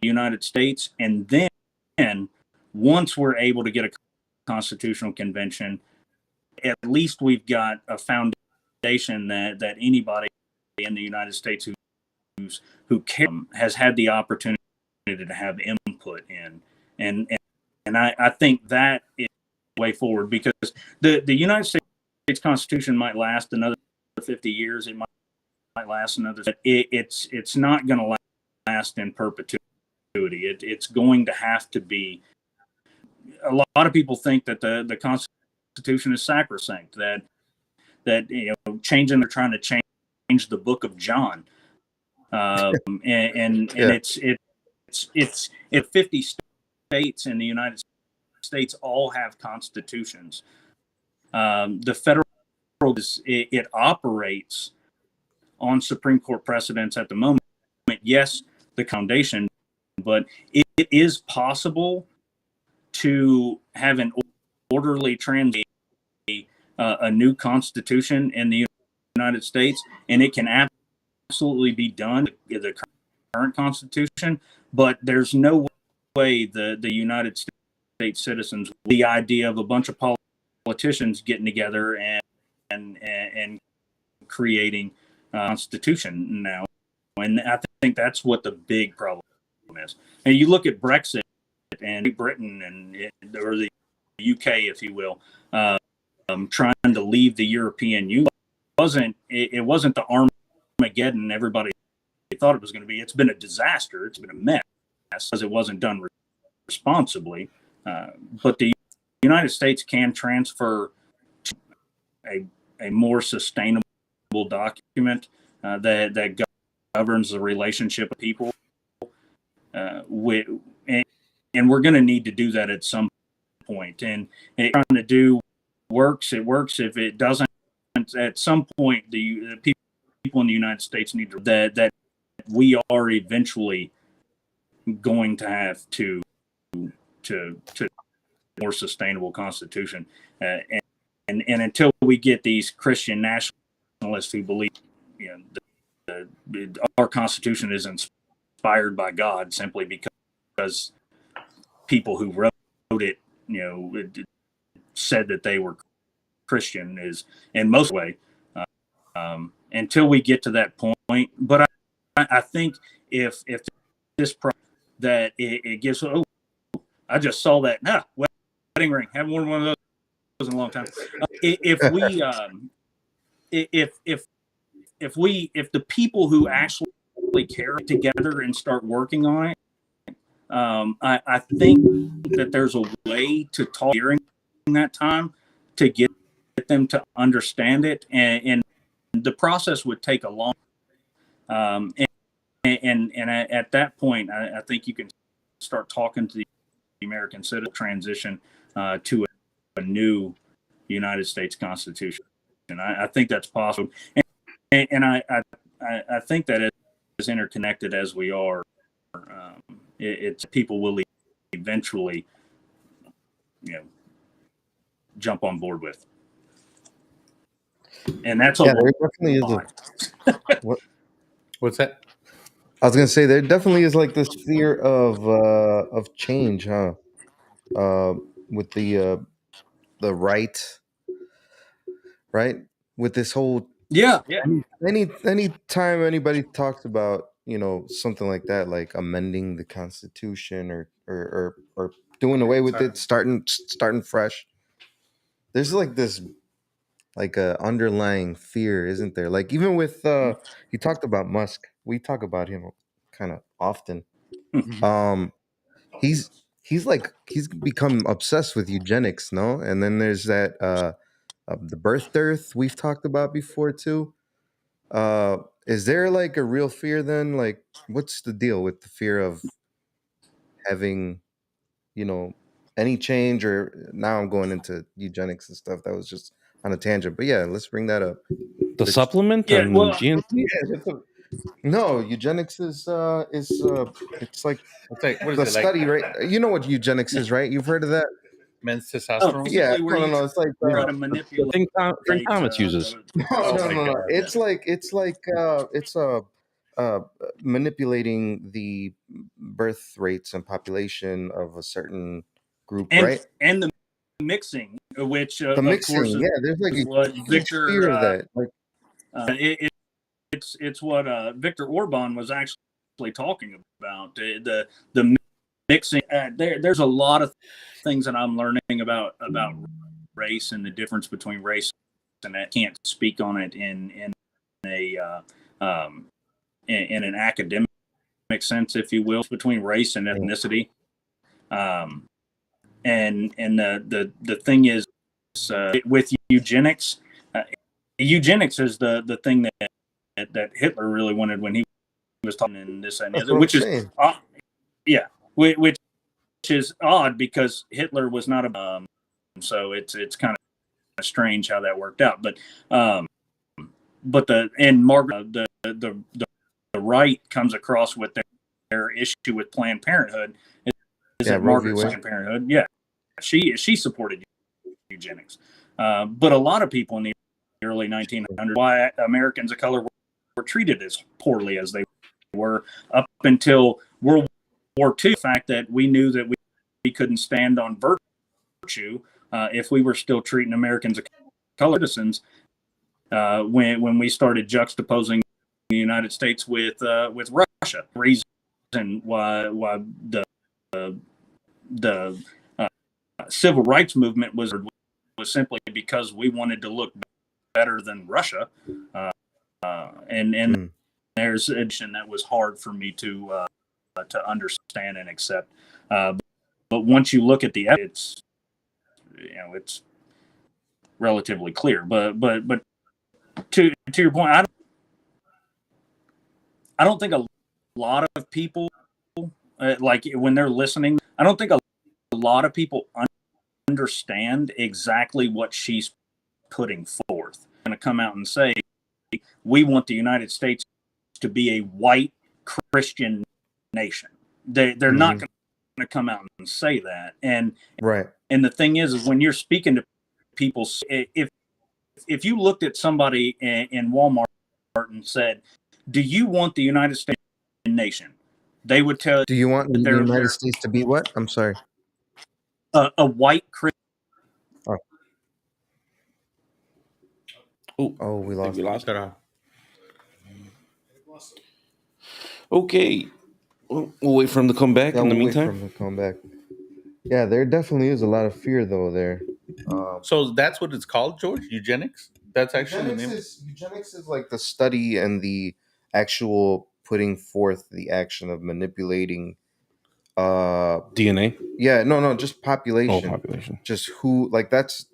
the United States, and then once we're able to get a constitutional convention, at least we've got a foundation that anybody in the United States who has had the opportunity to have input in, and I think that is the way forward, because the United States Constitution might last another 50 years. It might last another. It's not going to last in perpetuity. It's going to have to be. A lot of people think that the Constitution is sacrosanct. That they're trying to change the Book of John, and it's 50 states in the United States all have constitutions. The federal it operates on Supreme Court precedents at the moment. Yes, the foundation, but it is possible to have an orderly transition, a new constitution in the United States, and it can absolutely be done. The current constitution, but there's no way the United States citizens, the idea of a bunch of politicians getting together and creating a constitution now, and I think that's what the big problem is. And you look at Brexit and Britain or the UK, if you will, trying to leave the European Union. It wasn't the Armageddon everybody thought it was going to be. It's been a disaster. It's been a mess because it wasn't done responsibly. But the United States can transfer a more sustainable document that governs the relationship of people. And we're going to need to do that at some point. And trying to do works. It works. If it doesn't, at some point, the people in the United States need to that we are eventually going to have to more sustainable constitution. And until we get these Christian nationalists who believe our Constitution is inspired by God simply because people who wrote it, said that they were Christian, is in most way. Until we get to that point, but I think if this that it gives. Oh, I just saw that. Wedding ring. Haven't worn one of those in a long time. If the people who actually care together and start working on it, I think that there's a way to talk during that time to get them to understand it, and the process would take a long. And at that point, I think you can start talking to the American citizen transition to a new United States Constitution, and I think that's possible. And I think that as interconnected as we are, it's people will eventually, jump on board with. and that's there definitely is What's that? I was gonna say there definitely is like this fear of change, huh? With the right, with this whole yeah. any time anybody talks about something like that, like amending the Constitution or doing away with it, starting fresh. There's like this like a underlying fear, isn't there? Like even with you talked about Musk. We talk about him kind of often. Um, he's he's become obsessed with eugenics, no? And then there's that the birth dearth we've talked about before too. Is there like a real fear then? Like, what's the deal with the fear of having, you know, any change? Or now I'm going into eugenics and stuff. That was just on a tangent, but yeah, let's bring that up. The supplement Yeah, and well, GNC? No, eugenics is it's like It's like, what is the it, like study, right? You know what eugenics is, right? You've heard of that? men's oh, testosterone? Yeah, basically where you no. It's like try to The manipulate thing Frank Thomas uses. no, Oh my no. God. It's like it's manipulating the birth rates and population of a certain group, right? and the mixing, which The of mixing, course yeah. There's like is a what huge fear of Victor that. Like, it's what Victor Orban was actually talking about, the mixing. There's a lot of things that I'm learning about race and the difference between race, and I can't speak on it in a in an academic sense, if you will, between race and ethnicity. And the thing is, with eugenics, eugenics is the thing that Hitler really wanted when he was talking in this and the other, which is yeah, which is odd because Hitler was not a so it's kind of strange how that worked out. But Margaret, the right comes across with their issue with Planned Parenthood is that Margaret's Planned Parenthood, yeah, she supported eugenics, but a lot of people in the early 1900s, why Americans of color were treated as poorly as they were up until World War II. The fact that we knew that we couldn't stand on virtue if we were still treating Americans as color citizens, when we started juxtaposing the United States with Russia. Reason why the civil rights movement was simply because we wanted to look better than Russia, and there's a that was hard for me to understand and accept. But once you look at the evidence, it's relatively clear. But to your point, I don't think a lot of people like when they're listening. I don't think a lot of people understand exactly what she's putting forth. I'm going to come out and say we want the United States to be a white Christian nation. They're not going to come out and say that. And the thing is when you're speaking to people, if you looked at somebody in Walmart and said, "Do you want the United States nation?" They would tell. Do you want the United States to be what? I'm sorry. A white Christian. Oh, we lost it. Okay. We'll wait for him to come back in the meantime. Wait for him to come back. Yeah, there definitely is a lot of fear though there. So that's what it's called, George? Eugenics? That's actually eugenics is like the study and the actual putting forth the action of manipulating DNA. Yeah, no, just population. Oh, population. Just who, like that's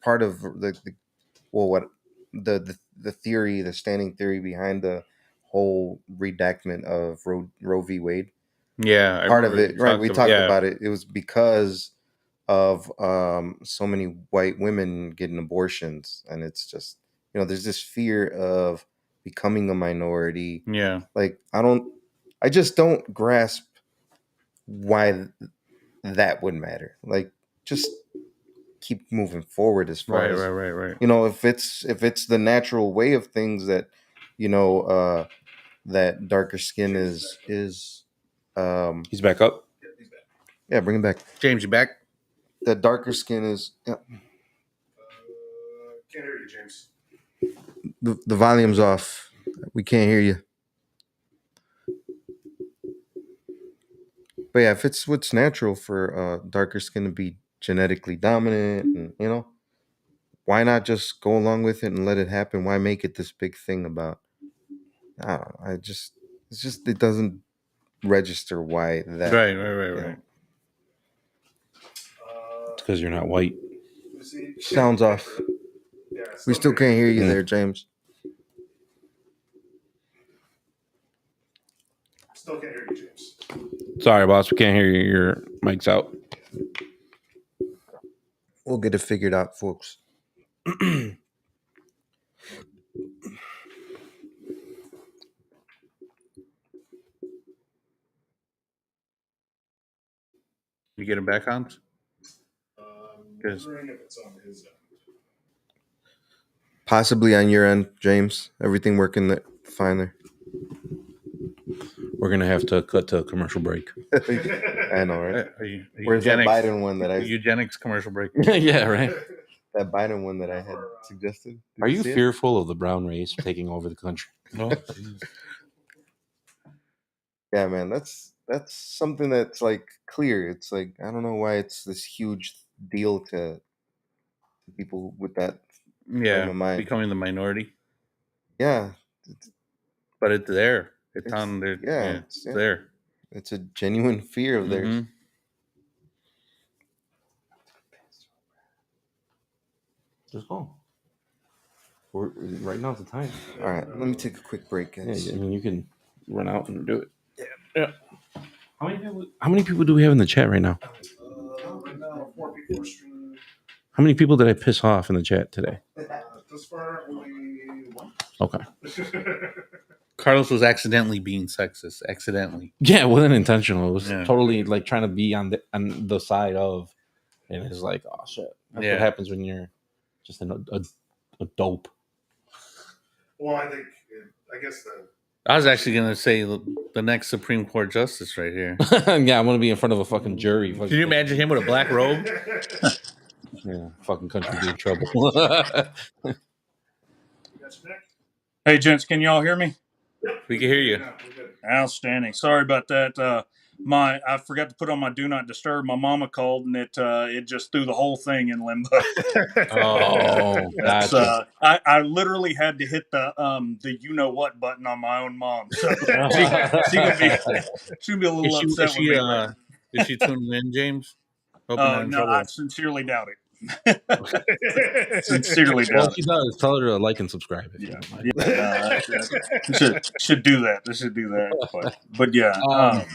part of the theory, the standing theory behind the whole redactment of Roe v. Wade. Yeah, part of it, right? We talked about it. It was because of so many white women getting abortions, and it's just there's this fear of becoming a minority. Yeah, like I just don't grasp why that would matter. Like, just keep moving forward as far as right. you know, if it's the natural way of things that, you know, that darker skin is He's back up. yeah, bring him back. James, you back? That darker skin is Can't hear you, James. the volume's off. We can't hear you. But yeah, if it's what's natural for darker skin to be genetically dominant, and you know, why not just go along with it and let it happen? Why make it this big thing about? I don't know. It doesn't register why that. Right. It's because you're not white. Sounds off. Yeah, We still can't hear you there, James. Still can't hear you, James. Sorry, boss. We can't hear you. Your mic's out. We'll get it figured out, folks. You get him back, Hans? Wondering if it's on his end. Possibly on your end, James. Everything working fine there. We're gonna have to cut to a commercial break. I know, right? Where's Eugenics, that Biden one that I? Eugenics commercial break. Yeah, right. That Biden one that I had suggested. Are you see it? fearful of the brown race taking over the country? Oh, Yeah, man. That's something that's like clear. It's like I don't know why it's this huge deal to people with that frame of mind. becoming the minority. Yeah, But it's there. It's on there. Yeah, It's there. it's a genuine fear of theirs. Mhm. Just go. Right now's the time. All right, let me take a quick break, guys. Yeah, I mean, you can run out and do it. Yeah. How many people do we have in the chat right now? Right now, 4 people are streaming. How many people did I piss off in the chat today? This far, only one. Okay. Carlos was accidentally being sexist. Accidentally. Yeah, it wasn't intentional. It was Yeah. totally like trying to be on the side of, and it's like, oh shit. That's what happens when you're just a dope. Well, I guess I was actually gonna say the next Supreme Court justice right here. Yeah, I want to be in front of a fucking jury. Can you imagine him with a black robe? Yeah, fucking country be in trouble. Hey, gents, can y'all hear me? We can hear you. Outstanding. Sorry about that. I forgot to put on my do not disturb. My mama called and it just threw the whole thing in limbo. Oh, gotcha. I literally had to hit the you know what button on my own mom. So she'll be a little upset with me. Is she tuning in, James? No, I sincerely doubt it. Sincerely doubt Well, it. if she does, tell her to like and subscribe. Should do that. They should do that. But yeah.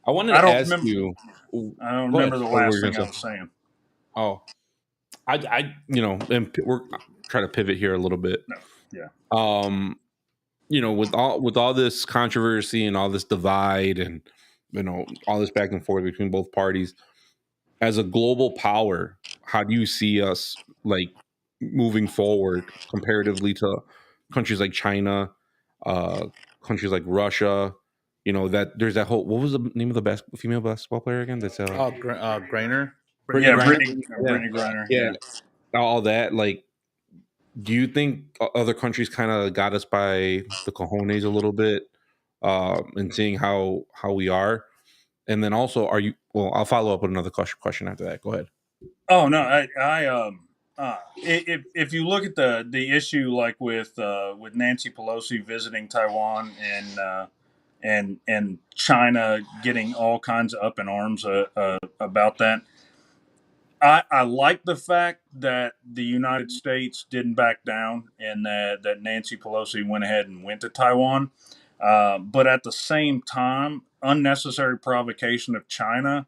I wanted to ask you. I don't remember the last thing I was saying. Oh, I and we're trying to pivot here a little bit. No, yeah. With all this controversy and all this divide and all this back and forth between both parties, as a global power, how do you see us like moving forward comparatively to countries like China, countries like Russia? That there's that whole, what was the name of the female basketball player again? That's Grainer. Brittany Griner. Yeah, all that. Like, do you think other countries kind of got us by the cojones a little bit, in seeing how we are? And then also, I'll follow up with another question after that. Go ahead. Oh no, if you look at the issue like with Nancy Pelosi visiting Taiwan and China getting all kinds of up in arms about that, I like the fact that the United States didn't back down and that Nancy Pelosi went ahead and went to Taiwan. But at the same time, unnecessary provocation of China,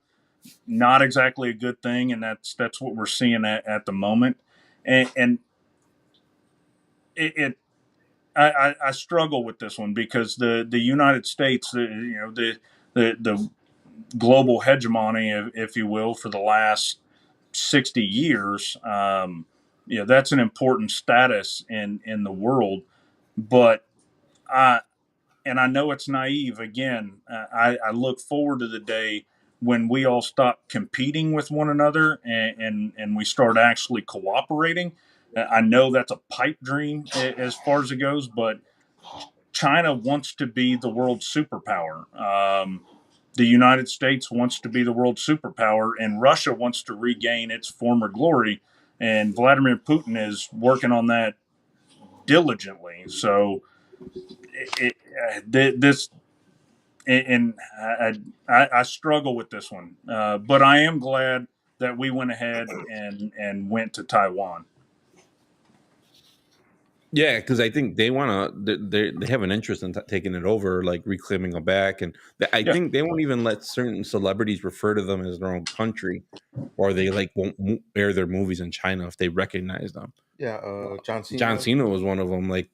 not exactly a good thing, and that's what we're seeing at the moment. And I struggle with this one because the United States, the global hegemony, if you will, for the last 60 years, that's an important status in the world. But I know it's naive. Again, I look forward to the day when we all stop competing with one another and we start actually cooperating. I know that's a pipe dream as far as it goes, but China wants to be the world superpower. The United States wants to be the world superpower, and Russia wants to regain its former glory. And Vladimir Putin is working on that diligently. So, this and I struggle with this one, but I am glad that we went ahead and went to Taiwan. Yeah, because I think they want to. They have an interest in taking it over, like reclaiming them back, and I think they won't even let certain celebrities refer to them as their own country, or they like won't air their movies in China if they recognize them. Yeah, John Cena was one of them. Like,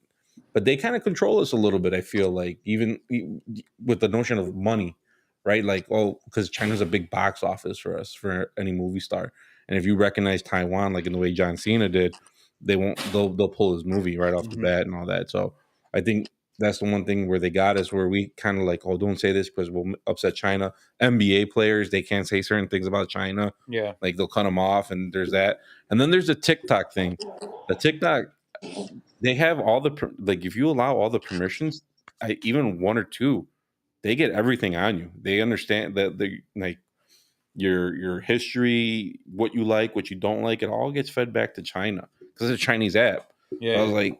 but they kind of control us a little bit. I feel like even with the notion of money, right? Like, oh, because China's a big box office for us for any movie star, and if you recognize Taiwan, like in the way John Cena did, they won't. They'll pull his movie right off the bat and all that. So I think that's the one thing where they got us, where we kind of like, oh, don't say this because we'll upset China. NBA players, they can't say certain things about China. Yeah, Like they'll cut them off, and there's that. And then there's the TikTok thing. The TikTok, they have all the like if you allow all the permissions, even one or two, they get everything on you. They understand that they like your history, what you like, what you don't like. It all gets fed back to China because it's a Chinese app. yeah. I was like,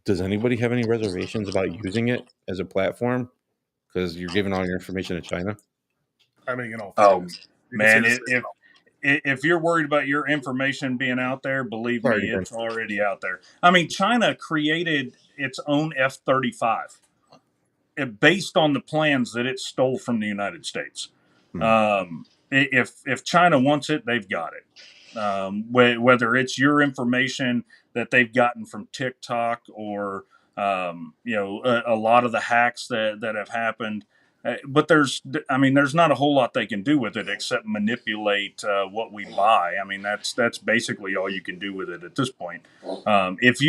does anybody have any reservations about using it as a platform? Because you're giving all your information to China. I mean, Oh man, if you're worried about your information being out there, believe me, it's already out there. I mean, China created its own F-35 based on the plans that it stole from the United States. If China wants it, they've got it. Whether it's your information that they've gotten from TikTok or a lot of the hacks that have happened. But there's not a whole lot they can do with it except manipulate what we buy. I mean, that's basically all you can do with it at this point. If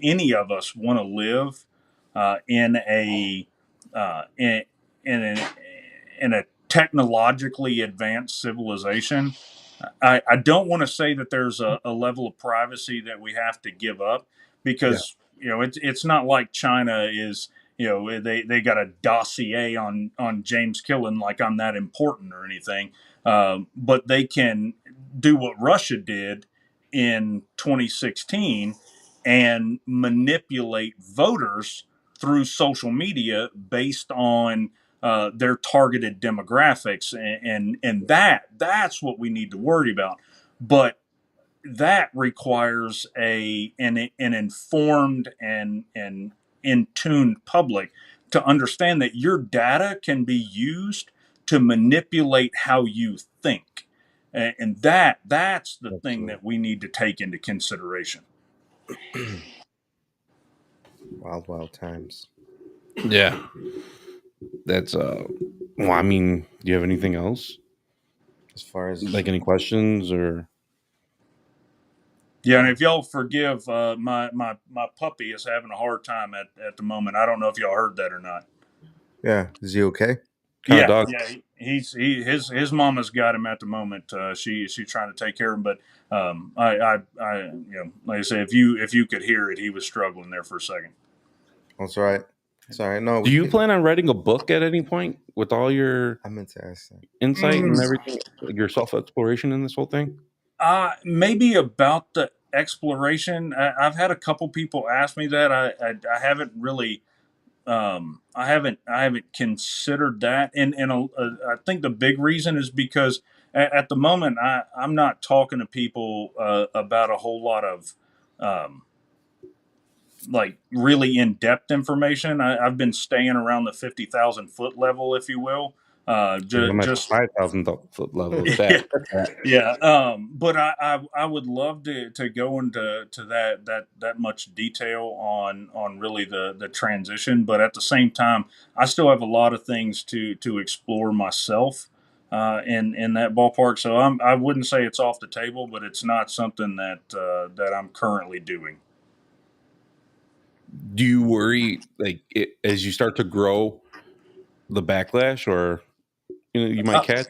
any of us want to live in a in a technologically advanced civilization, I don't want to say that there's a level of privacy that we have to give up because it's not like China is they got a dossier on James Killens like I'm that important or anything, but they can do what Russia did in 2016 and manipulate voters through social media based on their targeted demographics, and that's what we need to worry about. But that requires an informed and in tuned public to understand that your data can be used to manipulate how you think, and that's the thing that we need to take into consideration. Wild times. Yeah, that's well, I mean, do you have anything else As far as like any questions or? Yeah, and if y'all forgive, my puppy is having a hard time at the moment. I don't know if y'all heard that or not. yeah, is he okay? Kind of dog? His mama's got him at the moment. She's trying to take care of him, but I like I say, if you could hear it, he was struggling there for a second. That's all right. It's all right. No, Do you plan on writing a book at any point with all your I meant to ask that. insight and everything, your self exploration in this whole thing? Maybe about the exploration. I've had a couple people ask me that. I haven't really. I haven't considered that, and I think the big reason is because at the moment I'm not talking to people about a whole lot of like really in-depth information. I've been staying around the 50,000 foot level, if you will. Just 5,000 foot level. But I would love to go into that much detail on really the transition. But at the same time, I still have a lot of things to explore myself. in that ballpark. So I wouldn't say it's off the table, but it's not something that I'm currently doing. Do you worry, as you start to grow, the backlash, or you might catch?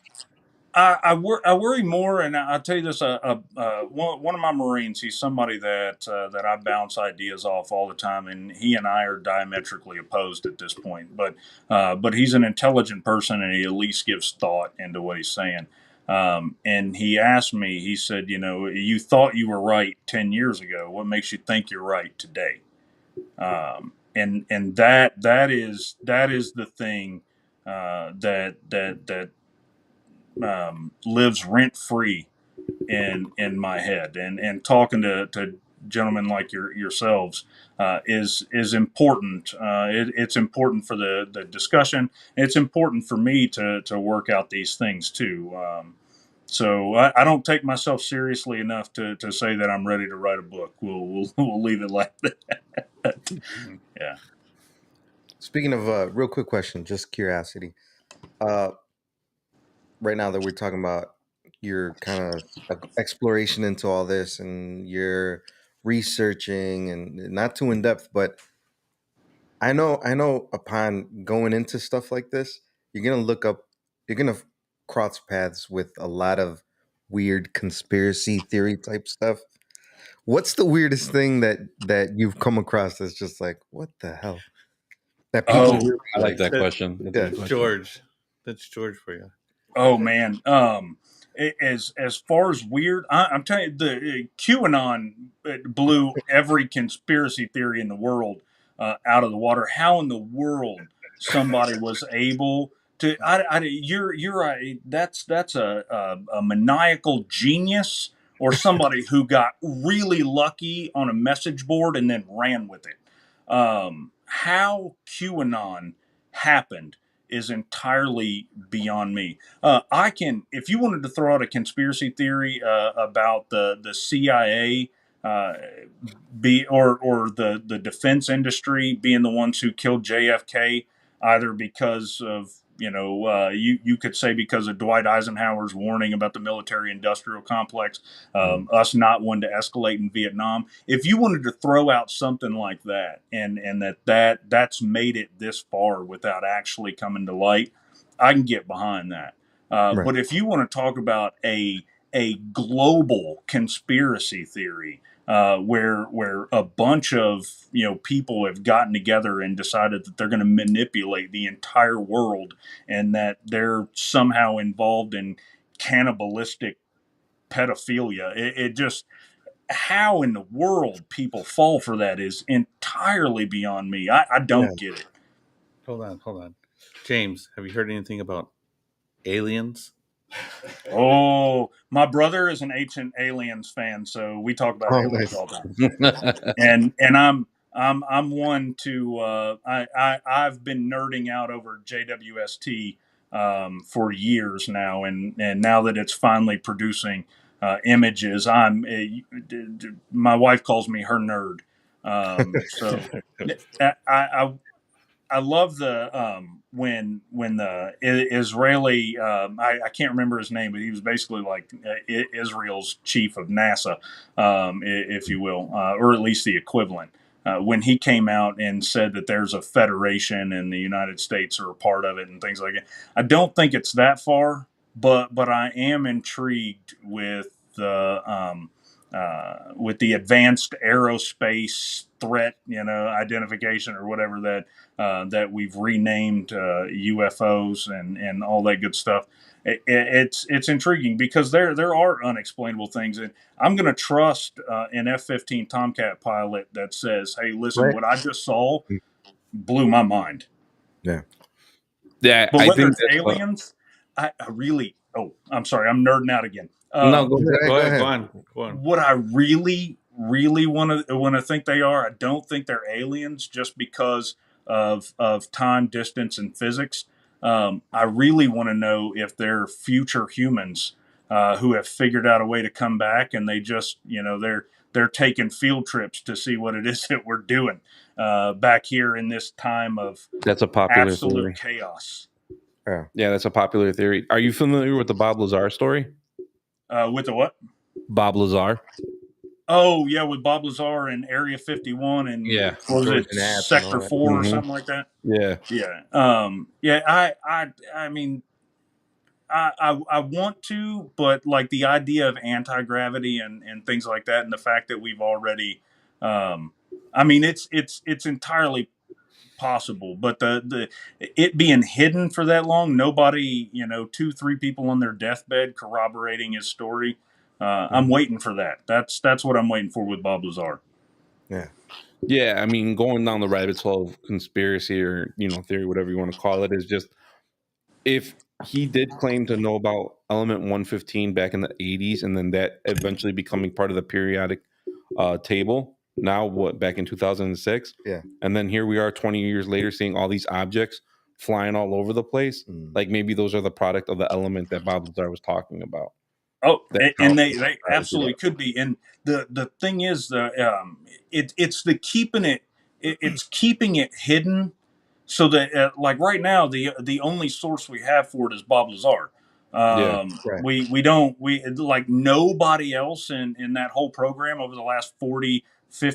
I worry more, and I'll tell you this: one of my Marines, he's somebody that I bounce ideas off all the time, and he and I are diametrically opposed at this point. But he's an intelligent person, and he at least gives thought into what he's saying. And he asked me, he said, you thought you were right 10 years ago. What makes you think you're right today? And that is the thing that lives rent free in my head, and talking to gentlemen like yourselves is important. It's important for the discussion. It's important for me to work out these things too. So I don't take myself seriously enough to say that I'm ready to write a book. We'll leave it like that. Yeah. Speaking of, real quick question, just curiosity. Right now that we're talking about your kind of exploration into all this, and you're researching, and not too in depth, but I know upon going into stuff like this, you're gonna cross paths with a lot of weird conspiracy theory type stuff. What's the weirdest thing that you've come across that's just like, what the hell? That people really I like that That- question. That's a Yeah. good question. George. That's George for you. Oh man. As far as weird, I'm telling you, the QAnon blew every conspiracy theory in the world out of the water. How in the world somebody was able to? You're that's a maniacal genius, or somebody who got really lucky on a message board and then ran with it. How QAnon happened is entirely beyond me. I can, if you wanted to throw out a conspiracy theory about the CIA, uh, or the defense industry being the ones who killed JFK, either because of you could say because of Dwight Eisenhower's warning about the military-industrial complex, us not wanting to escalate in Vietnam. If you wanted to throw out something like that, and that's made it this far without actually coming to light, I can get behind that. Right. But if you want to talk about a global conspiracy theory, where a bunch of people have gotten together and decided that they're going to manipulate the entire world, and that they're somehow involved in cannibalistic pedophilia. It just, how in the world people fall for that is entirely beyond me. I don't get it. Hold on. James, have you heard anything about aliens? Oh, my brother is an Ancient Aliens fan, so we talk about aliens nice. all the time. And I'm one to I've been nerding out over JWST for years now, and now that it's finally producing images, my wife calls me her nerd. So I love the when the Israeli I can't remember his name, but he was basically like Israel's chief of NASA, if you will, or at least the equivalent. When he came out and said that there's a federation and the United States are a part of it and things like that, I don't think it's that far, but I am intrigued with the advanced aerospace threat, identification or whatever that we've renamed UFOs and all that good stuff. It's intriguing because there are unexplainable things, and I'm going to trust an F-15 Tomcat pilot that says, "Hey, listen, Right. what I just saw blew my mind." Yeah. Yeah, But I whether think it's that's aliens, I really. Oh, I'm sorry, I'm nerding out again. no. Go Go ahead. ahead. Go on. What I really want to think they are, I don't think they're aliens just because of time, distance, and physics. I really want to know if they're future humans who have figured out a way to come back, and they just they're taking field trips to see what it is that we're doing back here in this time of That's a popular absolute theory. chaos. Yeah, that's a popular theory. Are you familiar with the Bob Lazar story? With the what? Bob Lazar. Oh yeah, with Bob Lazar and Area 51 and Yeah. what was it, Trojan hats and all Sector that. 4 or something like that. Yeah. Yeah. I mean, I want to, but like the idea of anti-gravity and things like that, and the fact that we've already, I mean, it's entirely possible, but the it being hidden for that long, nobody, 2-3 people on their deathbed corroborating his story. I'm waiting for that. That's what I'm waiting for with Bob Lazar. Yeah. Yeah, I mean, going down the rabbit hole of conspiracy or theory, whatever you want to call it, is just if he did claim to know about element 115 back in the 80s, and then that eventually becoming part of the periodic table. Now, what back in 2006? Yeah. And then here we are, 20 years later, seeing all these objects flying all over the place. Like maybe those are the product of the element that Bob Lazar was talking about. Oh, That's and how they absolutely could be. And the thing is, it's the it's keeping it hidden, so that like right now the only source we have for it is Bob Lazar. Yeah. Right. We don't we like nobody else in that whole program over the last 40-50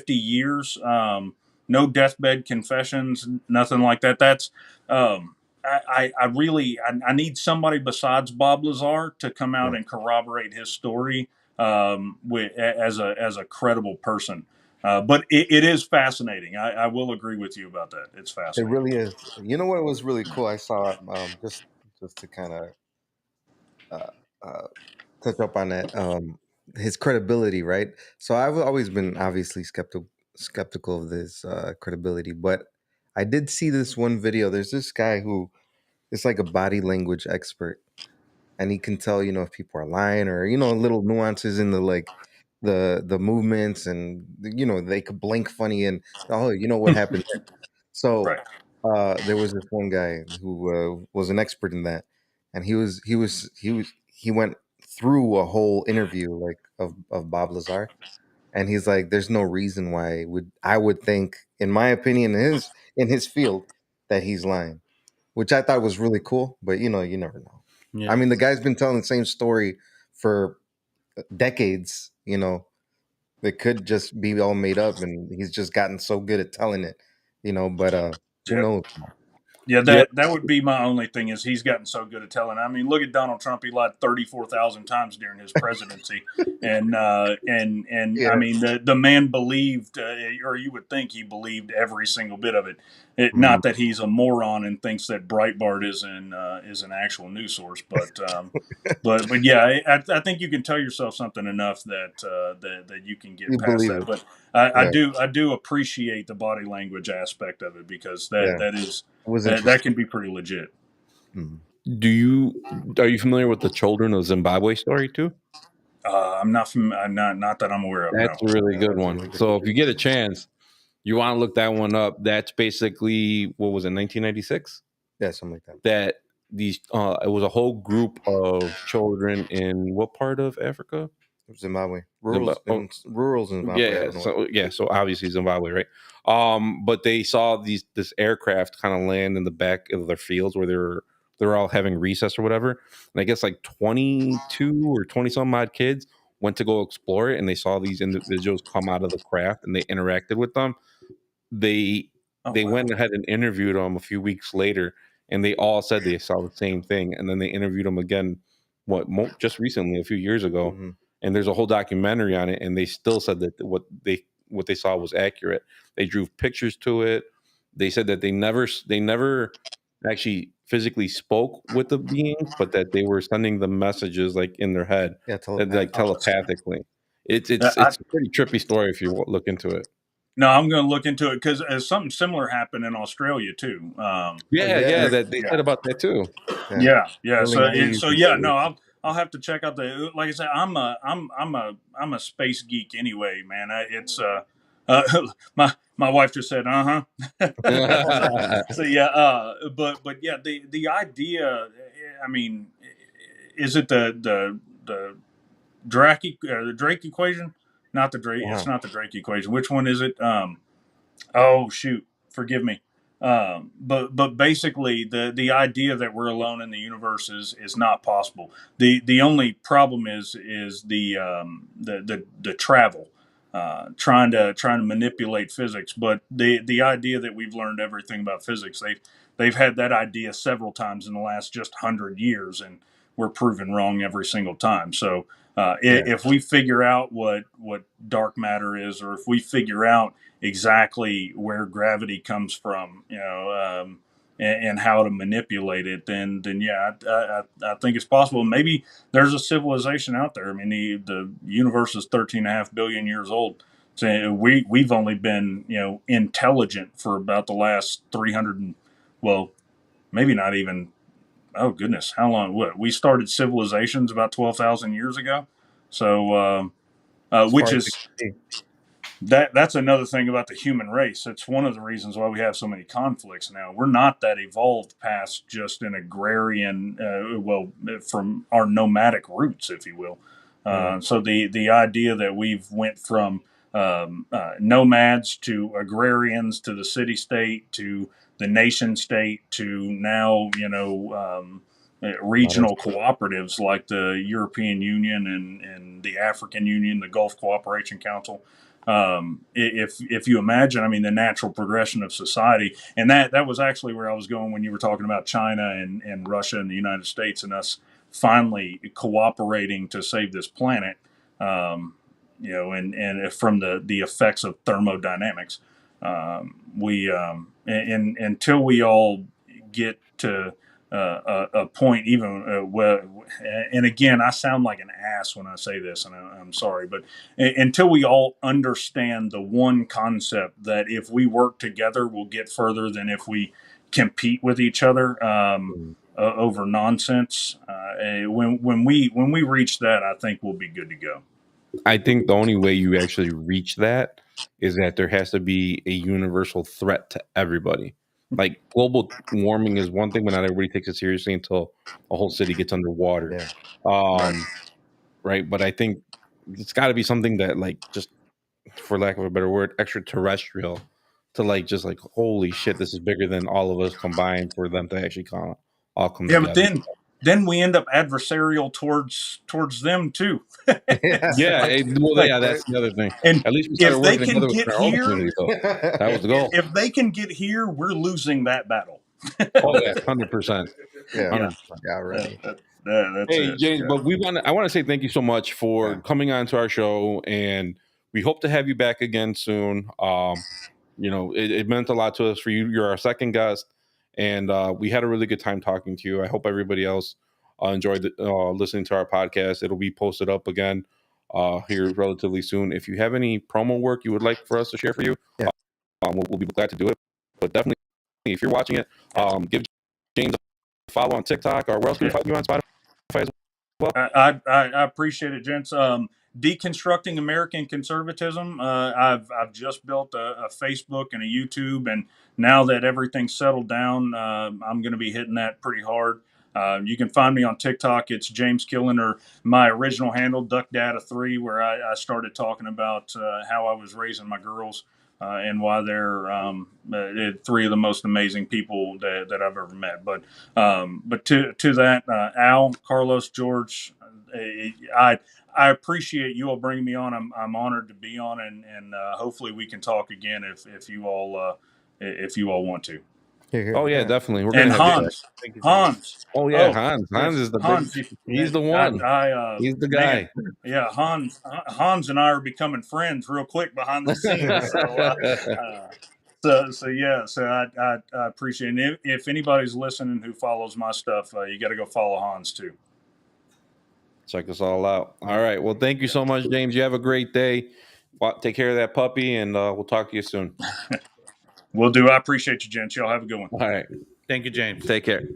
years. No deathbed confessions, nothing like that. That's I really I need somebody besides Bob Lazar to come out and corroborate his story as a credible person. But it is fascinating. I will agree with you about that. It's It fascinating. really is. You know what was really cool? I saw just to kind of uh, touch up on that. His credibility, right? So I've always been obviously skeptical of this credibility, but I did see this one video. There's this guy who is like a body language expert, and he can tell if people are lying or little nuances in the like the movements, and they could blink funny, and what happened there. So Right. there was this one guy who was an expert in that, and he went through a whole interview like of Bob Lazar, and he's like, "There's no reason why I would think, in my opinion, in his field, that he's lying," which I thought was really cool. But you never know. Yeah. I mean, the guy's been telling the same story for decades. It could just be all made up, and he's just gotten so good at telling it. But who Yep. knows? Yeah, Yeah. that would be my only thing is he's gotten so good at telling. I mean, look at Donald Trump. He lied 34,000 times during his presidency, and Yeah. I mean the man believed, or you would think he believed every single bit of it. Not that he's a moron and thinks that Breitbart is an actual news source, but yeah, I think you can tell yourself something enough that you can get You past believe that. it. But Yeah. I do appreciate the body language aspect of it because Yeah. that is. It was That interesting. can be pretty legit. Mhm. Are you familiar with the Children of Zimbabwe story too? I'm not from not that I'm aware of. That's No. a really Yeah, good that's one. really good. So if you get a chance, you want to look that one up. That's basically what was it, 1996? Yeah, something like that. That these it was a whole group of children in what part of Africa? Zimbabwe. Zimbabwe. Rural Zimbabwe. I Yeah, don't know. so obviously Zimbabwe, right? But they saw this aircraft kind of land in the back of their fields where they were all having recess or whatever. And I guess like 22 or 20 some odd kids went to go explore it, and they saw these individuals come out of the craft, and they interacted with them. They Wow. went ahead and interviewed them a few weeks later, and they all said they saw the same thing. And then they interviewed them again, just recently, a few years ago. Mhm. And there's a whole documentary on it, and they still said that what they saw was accurate. They drew pictures to it. They said that they never actually physically spoke with the beings, but that they were sending the messages like in their head, Yeah, like telepathically. It's I, a pretty trippy story if you look into it. no, I'm going to look into it because something similar happened in Australia too. Yeah, that they Yeah. said about that too. Yeah. Really naive So and yeah, foolish. no, I'll have to check out the. Like I said, I'm a space geek anyway, man. It's my wife just said, so yeah, but yeah, the idea. I mean, is it the the Drake equation? Not the Drake. It's Uh-huh. not the Drake equation. Which one is it? Oh shoot, forgive me. But basically, the idea that we're alone in the universe is not possible. The only problem is the travel, trying to manipulate physics. But the idea that we've learned everything about physics, they've had that idea several times in the last just 100 years, and we're proven wrong every single time. So if we figure out what dark matter is, or if we figure out exactly where gravity comes from, and how to manipulate it, then yeah, I think it's possible. Maybe there's a civilization out there. I mean, the universe is 13.5 billion years old. So we've only been intelligent for about the last 300 well, maybe not even. Oh goodness, how long? What, we started civilizations about 12,000 years ago. So which is that's another thing about the human race. It's one of the reasons why we have so many conflicts now. We're not that evolved past just an agrarian, from our nomadic roots, if you will. So the idea that we've went from nomads to agrarians to the city state to the nation state to now, regional cooperatives like the European Union and the African Union, the Gulf Cooperation Council. If you imagine, I mean, the natural progression of society, and that was actually where I was going when you were talking about China and Russia and the United States and us finally cooperating to save this planet, and from the effects of thermodynamics. Until we all get to a point, even and again, I sound like an ass when I say this, and I'm sorry, but until we all understand the one concept that if we work together, we'll get further than if we compete with each other over nonsense. When we reach that, I think we'll be good to go. I think the only way you actually reach that is that there has to be a universal threat to everybody. Like global warming is one thing, but not everybody takes it seriously until a whole city gets underwater. Right. But I think it's got to be something that, like, just for lack of a better word, extraterrestrial, to just holy shit, this is bigger than all of us combined for them to actually all come together. But then we end up adversarial towards them too. That's the other thing. And at least we started working together with our own here, community, though. That was the goal. If they can get here, we're losing that battle. Oh yeah, 100%. Yeah, right. That's hey, it. James, but I want to say thank you so much for coming on to our show, and we hope to have you back again soon. It meant a lot to us for you. You're our second guest, and we had a really good time talking to you. I hope everybody else enjoyed listening to our podcast. It'll be posted up again here relatively soon. If you have any promo work you would like for us to share for you, we'll be glad to do it. But definitely, if you're watching it, give James a follow on TikTok, or where else can we find you on Spotify as well? I appreciate it, gents. Deconstructing American Conservatism. I've just built a Facebook and a YouTube, and now that everything's settled down, I'm going to be hitting that pretty hard. You can find me on TikTok. It's James Killens, or my original handle, DuckData3, where I started talking about how I was raising my girls and why they're three of the most amazing people that I've ever met. But to that, Al, Carlos, George, I appreciate you all bringing me on. I'm honored to be on, and hopefully we can talk again if you all want to. Oh yeah, definitely. We're gonna have Hans. Oh yeah, Hans is the he's the one. He's the guy. Man, yeah, Hans and I are becoming friends real quick behind the scenes. So I appreciate it. If anybody's listening who follows my stuff, you got to go follow Hans too. Check us all out. All right. Well, thank you so much, James. You have a great day. Take care of that puppy, and we'll talk to you soon. Will do. I appreciate you, gents. Y'all have a good one. All right. Thank you, James. Take care.